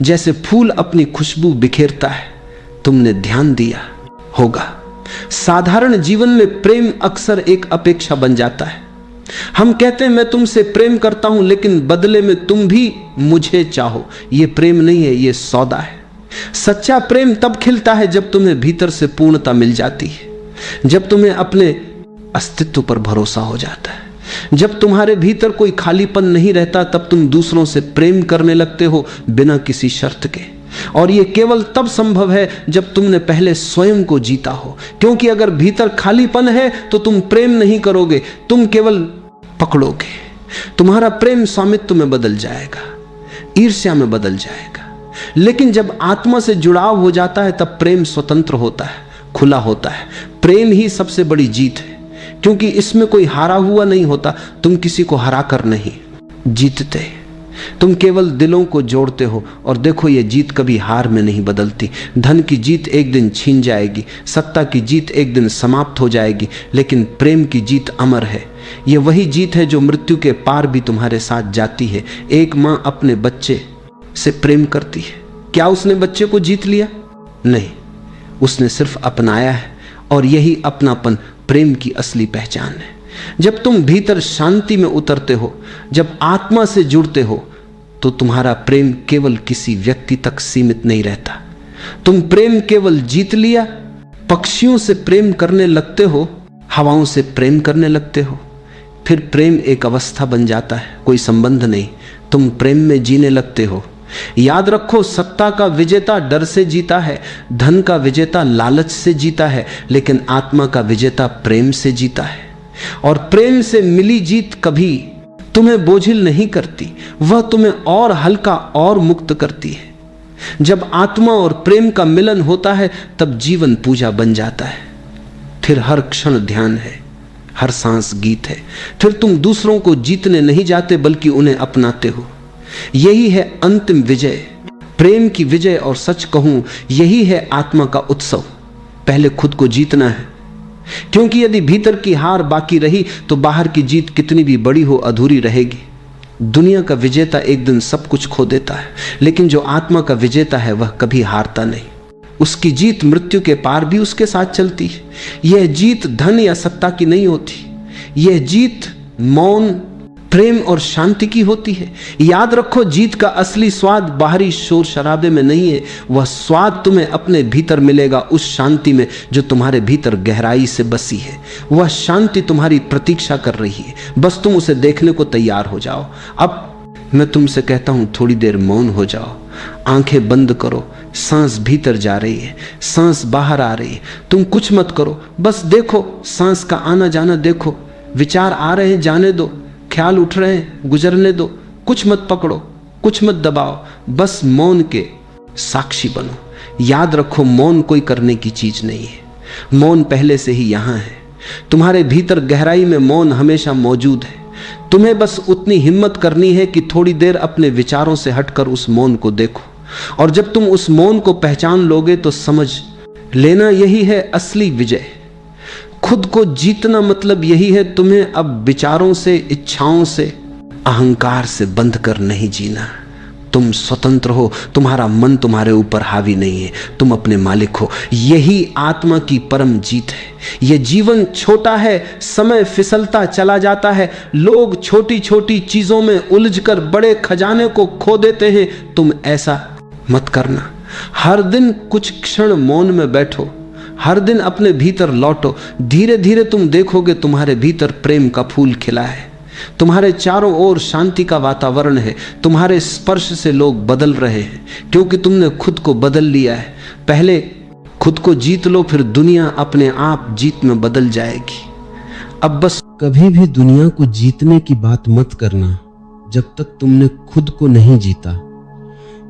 जैसे फूल अपनी खुशबू बिखेरता है। तुमने ध्यान दिया होगा, साधारण जीवन में प्रेम अक्सर एक अपेक्षा बन जाता है। हम कहते हैं मैं तुमसे प्रेम करता हूं, लेकिन बदले में तुम भी मुझे चाहो। यह प्रेम नहीं है, यह सौदा है। सच्चा प्रेम तब खिलता है जब तुम्हें भीतर से पूर्णता मिल जाती है, जब तुम्हें अपने अस्तित्व पर भरोसा हो जाता है, जब तुम्हारे भीतर कोई खालीपन नहीं रहता, तब तुम दूसरों से प्रेम करने लगते हो बिना किसी शर्त के। और यह केवल तब संभव है जब तुमने पहले स्वयं को जीता हो, क्योंकि अगर भीतर खालीपन है तो तुम प्रेम नहीं करोगे, तुम केवल पकड़ोगे। तुम्हारा प्रेम स्वामित्व में बदल जाएगा, ईर्ष्या में बदल जाएगा। लेकिन जब आत्मा से जुड़ाव हो जाता है तब प्रेम स्वतंत्र होता है, खुला होता है। प्रेम ही सबसे बड़ी जीत है, क्योंकि इसमें कोई हारा हुआ नहीं होता। तुम किसी को हरा कर नहीं जीतते, तुम केवल दिलों को जोड़ते हो। और देखो, ये जीत कभी हार में नहीं बदलती। धन की जीत एक दिन छीन जाएगी, सत्ता की जीत एक दिन समाप्त हो जाएगी, लेकिन प्रेम की जीत अमर है। ये वही जीत है जो मृत्यु के पार भी तुम्हारे साथ जाती है। एक माँ अपने बच्चे से प्रेम करती है। क्या उसने बच्चे को जीत लिया? नहीं, उसने सिर्फ अपनाया है। और यही अपनापन प्रेम की असली पहचान है। जब तुम भीतर शांति में उतरते हो, जब आत्मा से जुड़ते हो, तो तुम्हारा प्रेम केवल किसी व्यक्ति तक सीमित नहीं रहता। तुम प्रेम केवल जीत लिया, पक्षियों से प्रेम करने लगते हो, हवाओं से प्रेम करने लगते हो। फिर प्रेम एक अवस्था बन जाता है, कोई संबंध नहीं। तुम प्रेम में जीने लगते हो। याद रखो, सत्ता का विजेता डर से जीता है, धन का विजेता लालच से जीता है, लेकिन आत्मा का विजेता प्रेम से जीता है। और प्रेम से मिली जीत कभी तुम्हें बोझिल नहीं करती, वह तुम्हें और हल्का और मुक्त करती है। जब आत्मा और प्रेम का मिलन होता है तब जीवन पूजा बन जाता है। फिर हर क्षण ध्यान है, हर सांस गीत है। फिर तुम दूसरों को जीतने नहीं जाते बल्कि उन्हें अपनाते हो। यही है अंतिम विजय, प्रेम की विजय। और सच कहूं, यही है आत्मा का उत्सव। पहले खुद को जीतना है, क्योंकि यदि भीतर की हार बाकी रही तो बाहर की जीत कितनी भी बड़ी हो अधूरी रहेगी। दुनिया का विजेता एक दिन सब कुछ खो देता है, लेकिन जो आत्मा का विजेता है वह कभी हारता नहीं। उसकी जीत मृत्यु के पार भी उसके साथ चलती है। यह जीत धन या सत्ता की नहीं होती, यह जीत मौन, प्रेम और शांति की होती है। याद रखो, जीत का असली स्वाद बाहरी शोर शराबे में नहीं है। वह स्वाद तुम्हें अपने भीतर मिलेगा, उस शांति में जो तुम्हारे भीतर गहराई से बसी है। वह शांति तुम्हारी प्रतीक्षा कर रही है, बस तुम उसे देखने को तैयार हो जाओ। अब मैं तुमसे कहता हूं, थोड़ी देर मौन हो जाओ, आंखें बंद करो। सांस भीतर जा रही है, सांस बाहर आ रही है। तुम कुछ मत करो, बस देखो, सांस का आना जाना देखो। विचार आ रहे हैं, जाने दो। ख्याल उठ रहे हैं, गुजरने दो। कुछ मत पकड़ो, कुछ मत दबाओ, बस मौन के साक्षी बनो। याद रखो, मौन कोई करने की चीज नहीं है, मौन पहले से ही यहां है। तुम्हारे भीतर गहराई में मौन हमेशा मौजूद है। तुम्हें बस उतनी हिम्मत करनी है कि थोड़ी देर अपने विचारों से हटकर उस मौन को देखो। और जब तुम उस मौन को पहचान लोगे तो समझ लेना, यही है असली विजय। खुद को जीतना मतलब यही है तुम्हें अब विचारों से, इच्छाओं से, अहंकार से बंध कर नहीं जीना। तुम स्वतंत्र हो, तुम्हारा मन तुम्हारे ऊपर हावी नहीं है, तुम अपने मालिक हो। यही आत्मा की परम जीत है। यह जीवन छोटा है, समय फिसलता चला जाता है, लोग छोटी छोटी चीजों में उलझकर बड़े खजाने को खो देते हैं। तुम ऐसा मत करना। हर दिन कुछ क्षण मौन में बैठो, हर दिन अपने भीतर लौटो। धीरे धीरे तुम देखोगे तुम्हारे भीतर प्रेम का फूल खिला है, तुम्हारे चारों ओर शांति का वातावरण है। तुम्हारे स्पर्श से लोग बदल रहे हैं, क्योंकि तुमने खुद को बदल लिया है। पहले खुद को जीत लो, फिर दुनिया अपने आप जीत में बदल जाएगी। अब बस कभी भी दुनिया को जीतने की बात मत करना जब तक तुमने खुद को नहीं जीता,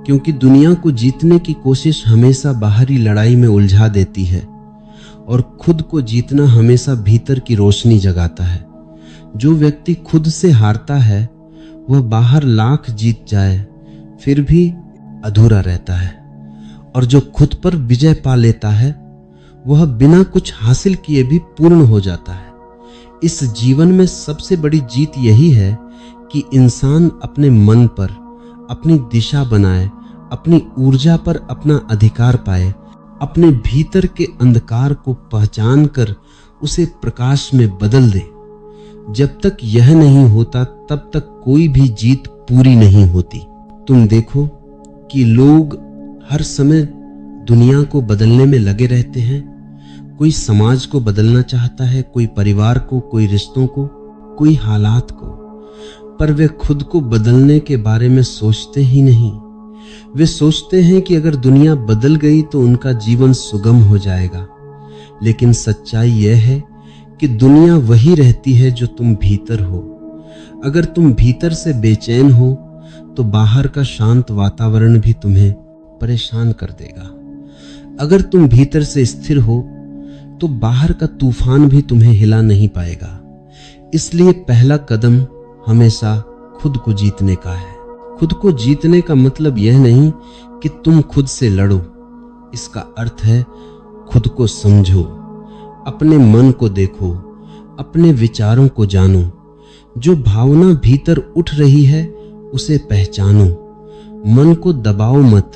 क्योंकि दुनिया को जीतने की कोशिश हमेशा बाहरी लड़ाई में उलझा देती है और खुद को जीतना हमेशा भीतर की रोशनी जगाता है। जो व्यक्ति खुद से हारता है वह बाहर लाख जीत जाए फिर भी अधूरा रहता है, और जो खुद पर विजय पा लेता है वह बिना कुछ हासिल किए भी पूर्ण हो जाता है। इस जीवन में सबसे बड़ी जीत यही है कि इंसान अपने मन पर अपनी दिशा बनाए, अपनी ऊर्जा पर अपना अधिकार पाए अपने भीतर के अंधकार को पहचान कर उसे प्रकाश में बदल दे। जब तक यह नहीं होता तब तक कोई भी जीत पूरी नहीं होती। तुम देखो कि लोग हर समय दुनिया को बदलने में लगे रहते हैं। कोई समाज को बदलना चाहता है, कोई परिवार को, कोई रिश्तों को, कोई हालात को, पर वे खुद को बदलने के बारे में सोचते ही नहीं। वे सोचते हैं कि अगर दुनिया बदल गई तो उनका जीवन सुगम हो जाएगा। लेकिन सच्चाई यह है कि दुनिया वही रहती है जो तुम भीतर हो। अगर तुम भीतर से बेचैन हो तो बाहर का शांत वातावरण भी तुम्हें परेशान कर देगा। अगर तुम भीतर से स्थिर हो तो बाहर का तूफान भी तुम्हें हिला नहीं पाएगा। इसलिए पहला कदम हमेशा खुद को जीतने का है। खुद को जीतने का मतलब यह नहीं कि तुम खुद से लड़ो। इसका अर्थ है खुद को समझो, अपने मन को देखो, अपने विचारों को जानो। जो भावना भीतर उठ रही है उसे पहचानो। मन को दबाओ मत,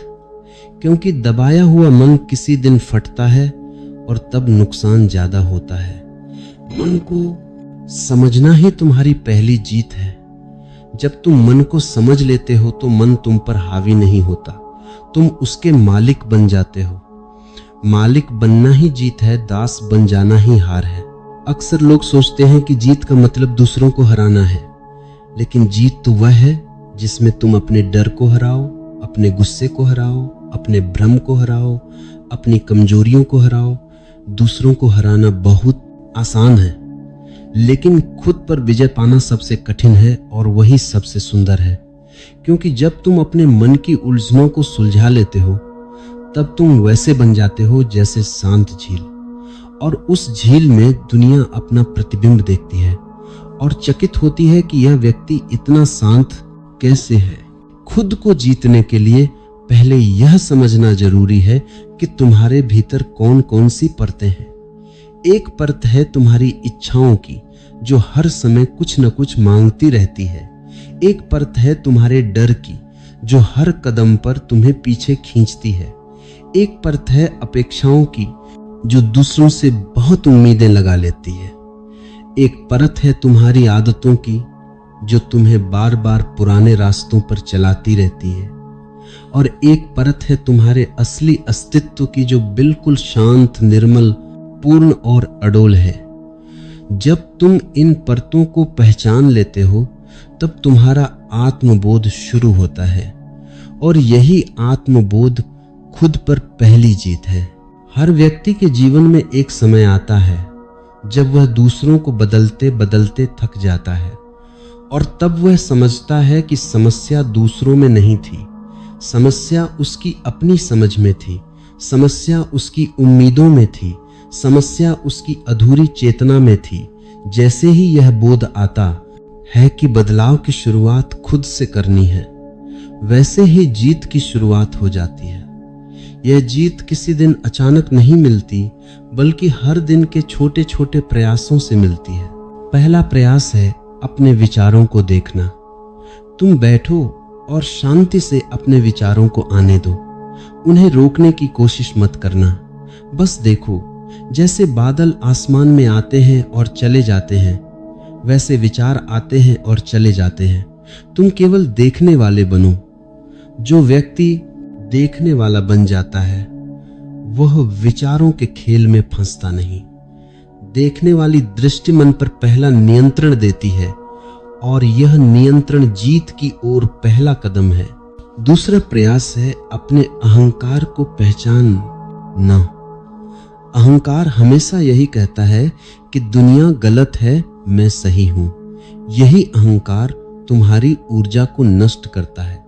क्योंकि दबाया हुआ मन किसी दिन फटता है और तब नुकसान ज्यादा होता है। मन को समझना ही तुम्हारी पहली जीत है। जब तुम मन को समझ लेते हो तो मन तुम पर हावी नहीं होता, तुम उसके मालिक बन जाते हो। मालिक बनना ही जीत है, दास बन जाना ही हार है। अक्सर लोग सोचते हैं कि जीत का मतलब दूसरों को हराना है, लेकिन जीत तो वह है जिसमें तुम अपने डर को हराओ, अपने गुस्से को हराओ, अपने भ्रम को हराओ, अपनी कमजोरियों को हराओ। दूसरों को हराना बहुत आसान है, लेकिन खुद पर विजय पाना सबसे कठिन है और वही सबसे सुंदर है। क्योंकि जब तुम अपने मन की उलझनों को सुलझा लेते हो तब तुम वैसे बन जाते हो जैसे शांत झील, और उस झील में दुनिया अपना प्रतिबिंब देखती है और चकित होती है कि यह व्यक्ति इतना शांत कैसे है। खुद को जीतने के लिए पहले यह समझना जरूरी है कि तुम्हारे भीतर कौन कौन सी परतें हैं। एक परत है तुम्हारी इच्छाओं की, जो हर समय कुछ न कुछ मांगती रहती है। एक परत है तुम्हारे डर की, जो हर कदम पर तुम्हें पीछे खींचती है। एक परत है अपेक्षाओं की, जो दूसरों से बहुत उम्मीदें लगा लेती है। एक परत है तुम्हारी आदतों की, जो तुम्हें बार बार पुराने रास्तों पर चलाती रहती है। और एक परत है तुम्हारे असली अस्तित्व की, जो बिल्कुल शांत, निर्मल, पूर्ण और अडोल है। जब तुम इन परतों को पहचान लेते हो तब तुम्हारा आत्मबोध शुरू होता है, और यही आत्मबोध खुद पर पहली जीत है। हर व्यक्ति के जीवन में एक समय आता है जब वह दूसरों को बदलते बदलते थक जाता है, और तब वह समझता है कि समस्या दूसरों में नहीं थी, समस्या उसकी अपनी समझ में थी, समस्या उसकी उम्मीदों में थी, समस्या उसकी अधूरी चेतना में थी। जैसे ही यह बोध आता है कि बदलाव की शुरुआत खुद से करनी है, वैसे ही जीत की शुरुआत हो जाती है। यह जीत किसी दिन अचानक नहीं मिलती, बल्कि हर दिन के छोटे छोटे प्रयासों से मिलती है। पहला प्रयास है अपने विचारों को देखना। तुम बैठो और शांति से अपने विचारों को आने दो। उन्हें रोकने की कोशिश मत करना, बस देखो। जैसे बादल आसमान में आते हैं और चले जाते हैं, वैसे विचार आते हैं और चले जाते हैं। तुम केवल देखने वाले बनो। जो व्यक्ति देखने वाला बन जाता है वह विचारों के खेल में फंसता नहीं। देखने वाली दृष्टि मन पर पहला नियंत्रण देती है, और यह नियंत्रण जीत की ओर पहला कदम है। दूसरा प्रयास है अपने अहंकार को पहचानना। अहंकार हमेशा यही कहता है कि दुनिया गलत है, मैं सही हूं। यही अहंकार तुम्हारी ऊर्जा को नष्ट करता है।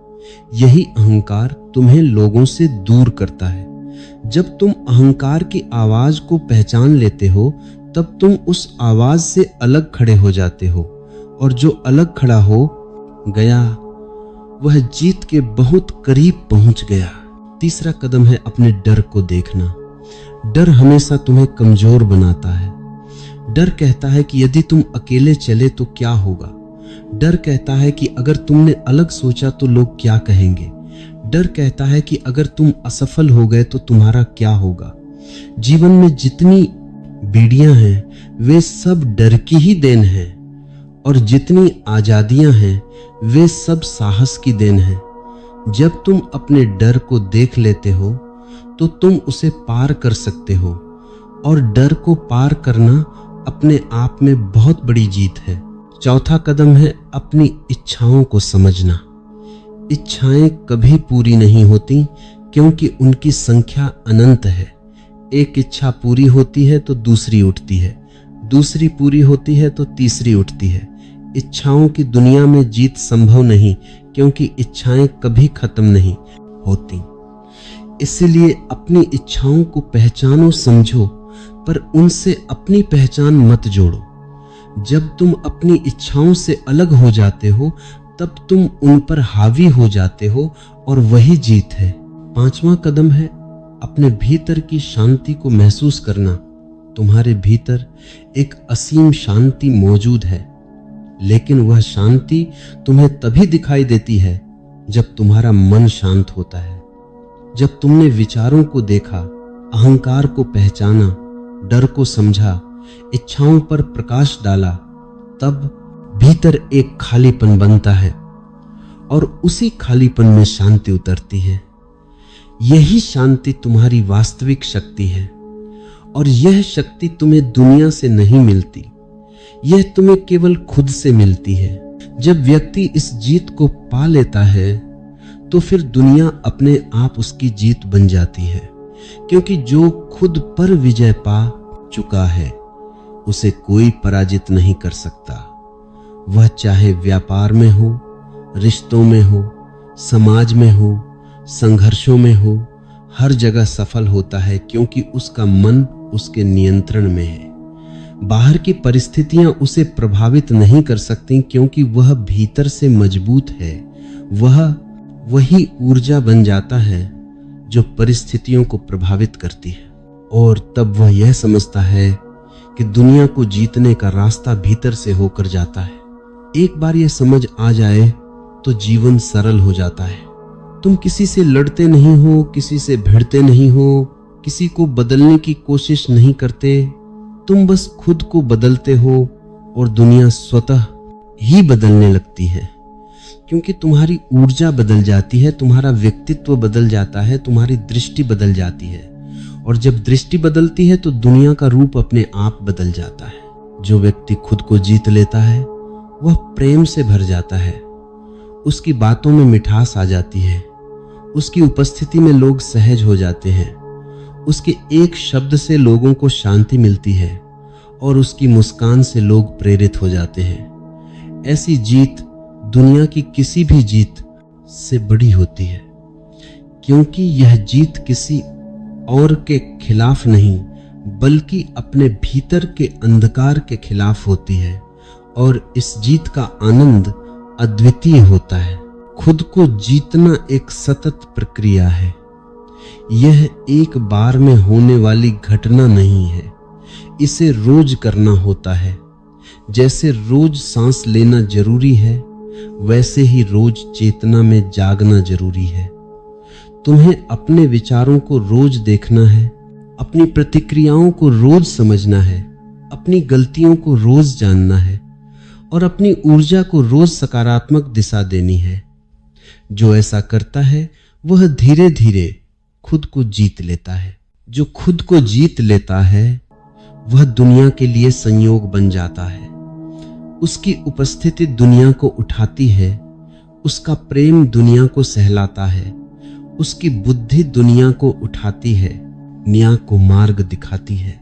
यही अहंकार तुम्हें लोगों से दूर करता है। जब तुम अहंकार की आवाज को पहचान लेते हो तब तुम उस आवाज से अलग खड़े हो जाते हो, और जो अलग खड़ा हो गया वह जीत के बहुत करीब पहुंच गया। तीसरा कदम है अपने डर को देखना। डर हमेशा तुम्हें कमजोर बनाता है। डर कहता है कि यदि तुम अकेले चले तो क्या होगा। डर कहता है कि अगर तुमने अलग सोचा तो लोग क्या कहेंगे। डर कहता है कि अगर तुम असफल हो गए तो तुम्हारा क्या होगा। जीवन में जितनी बीड़ियां हैं वे सब डर की ही देन हैं, और जितनी आजादियां हैं वे सब साहस की देन हैं। जब तुम अपने डर को देख लेते हो तो तुम उसे पार कर सकते हो, और डर को पार करना अपने आप में बहुत बड़ी जीत है। चौथा कदम है अपनी इच्छाओं को समझना। इच्छाएं कभी पूरी नहीं होती क्योंकि उनकी संख्या अनंत है। एक इच्छा पूरी होती है तो दूसरी उठती है, दूसरी पूरी होती है तो तीसरी उठती है। इच्छाओं की दुनिया में जीत संभव नहीं क्योंकि इच्छाएं कभी खत्म नहीं होती। इसलिए अपनी इच्छाओं को पहचानो, समझो, पर उनसे अपनी पहचान मत जोड़ो। जब तुम अपनी इच्छाओं से अलग हो जाते हो तब तुम उन पर हावी हो जाते हो, और वही जीत है। पांचवा कदम है अपने भीतर की शांति को महसूस करना। तुम्हारे भीतर एक असीम शांति मौजूद है, लेकिन वह शांति तुम्हें तभी दिखाई देती है जब तुम्हारा मन शांत होता है। जब तुमने विचारों को देखा, अहंकार को पहचाना, डर को समझा, इच्छाओं पर प्रकाश डाला, तब भीतर एक खालीपन बनता है, और उसी खालीपन में शांति उतरती है। यही शांति तुम्हारी वास्तविक शक्ति है, और यह शक्ति तुम्हें दुनिया से नहीं मिलती, यह तुम्हें केवल खुद से मिलती है। जब व्यक्ति इस जीत को पा लेता है तो फिर दुनिया अपने आप उसकी जीत बन जाती है, क्योंकि जो खुद पर विजय पा चुका है उसे कोई पराजित नहीं कर सकता। वह चाहे व्यापार में हो, रिश्तों में हो, समाज में हो, संघर्षों में हो, हर जगह सफल होता है, क्योंकि उसका मन उसके नियंत्रण में है। बाहर की परिस्थितियां उसे प्रभावित नहीं कर सकती क्योंकि वह भीतर से मजबूत है। वह वही ऊर्जा बन जाता है जो परिस्थितियों को प्रभावित करती है, और तब वह यह समझता है कि दुनिया को जीतने का रास्ता भीतर से होकर जाता है। एक बार यह समझ आ जाए तो जीवन सरल हो जाता है। तुम किसी से लड़ते नहीं हो, किसी से भिड़ते नहीं हो, किसी को बदलने की कोशिश नहीं करते। तुम बस खुद को बदलते हो और दुनिया स्वतः ही बदलने लगती है, क्योंकि तुम्हारी ऊर्जा बदल जाती है, तुम्हारा व्यक्तित्व बदल जाता है, तुम्हारी दृष्टि बदल जाती है, और जब दृष्टि बदलती है तो दुनिया का रूप अपने आप बदल जाता है। जो व्यक्ति खुद को जीत लेता है वह प्रेम से भर जाता है, उसकी बातों में मिठास आ जाती है, उसकी उपस्थिति में लोग सहज हो जाते हैं, उसके एक शब्द से लोगों को शांति मिलती है, और उसकी मुस्कान से लोग प्रेरित हो जाते हैं। ऐसी जीत दुनिया की किसी भी जीत से बड़ी होती है, क्योंकि यह जीत किसी और के खिलाफ नहीं बल्कि अपने भीतर के अंधकार के खिलाफ होती है, और इस जीत का आनंद अद्वितीय होता है। खुद को जीतना एक सतत प्रक्रिया है। यह एक बार में होने वाली घटना नहीं है, इसे रोज करना होता है। जैसे रोज सांस लेना जरूरी है, वैसे ही रोज चेतना में जागना जरूरी है। तुम्हें अपने विचारों को रोज देखना है, अपनी प्रतिक्रियाओं को रोज समझना है, अपनी गलतियों को रोज जानना है, और अपनी ऊर्जा को रोज सकारात्मक दिशा देनी है। जो ऐसा करता है वह धीरे धीरे खुद को जीत लेता है। जो खुद को जीत लेता है वह दुनिया के लिए संयोग बन जाता है। उसकी उपस्थिति दुनिया को उठाती है, उसका प्रेम दुनिया को सहलाता है, उसकी बुद्धि दुनिया को उठाती है, न्याय को मार्ग दिखाती है।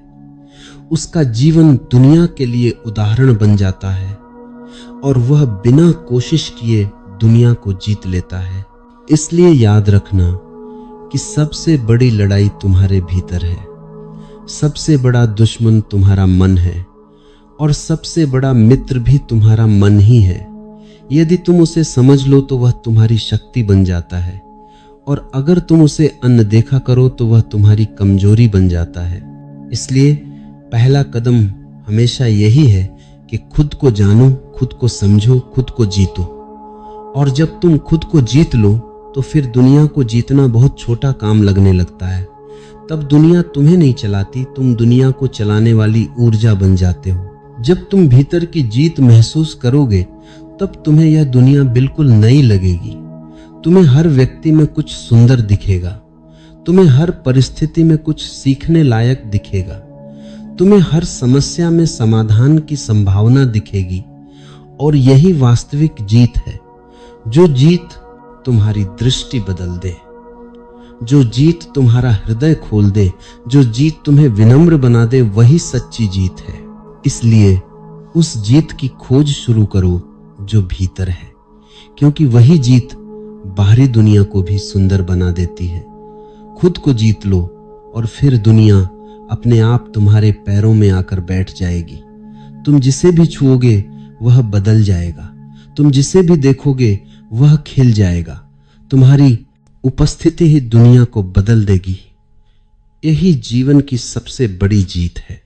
उसका जीवन दुनिया के लिए उदाहरण बन जाता है, और वह बिना कोशिश किए दुनिया को जीत लेता है। इसलिए याद रखना कि सबसे बड़ी लड़ाई तुम्हारे भीतर है, सबसे बड़ा दुश्मन तुम्हारा मन है, और सबसे बड़ा मित्र भी तुम्हारा मन ही है। यदि तुम उसे समझ लो तो वह तुम्हारी शक्ति बन जाता है, और अगर तुम उसे अनदेखा करो तो वह तुम्हारी कमजोरी बन जाता है। इसलिए पहला कदम हमेशा यही है कि खुद को जानो, खुद को समझो, खुद को जीतो। और जब तुम खुद को जीत लो तो फिर दुनिया को जीतना बहुत छोटा काम लगने लगता है। तब दुनिया तुम्हें नहीं चलाती, तुम दुनिया को चलाने वाली ऊर्जा बन जाते हो। जब तुम भीतर की जीत महसूस करोगे तब तुम्हें यह दुनिया बिल्कुल नई लगेगी। तुम्हें हर व्यक्ति में कुछ सुंदर दिखेगा, तुम्हें हर परिस्थिति में कुछ सीखने लायक दिखेगा, तुम्हें हर समस्या में समाधान की संभावना दिखेगी। और यही वास्तविक जीत है, जो जीत तुम्हारी दृष्टि बदल दे, जो जीत तुम्हारा हृदय खोल दे, जो जीत तुम्हें विनम्र बना दे, वही सच्ची जीत है। इसलिए उस जीत की खोज शुरू करो जो भीतर है, क्योंकि वही जीत बाहरी दुनिया को भी सुंदर बना देती है। खुद को जीत लो और फिर दुनिया अपने आप तुम्हारे पैरों में आकर बैठ जाएगी। तुम जिसे भी छुओगे वह बदल जाएगा, तुम जिसे भी देखोगे वह खिल जाएगा। तुम्हारी उपस्थिति ही दुनिया को बदल देगी। यही जीवन की सबसे बड़ी जीत है।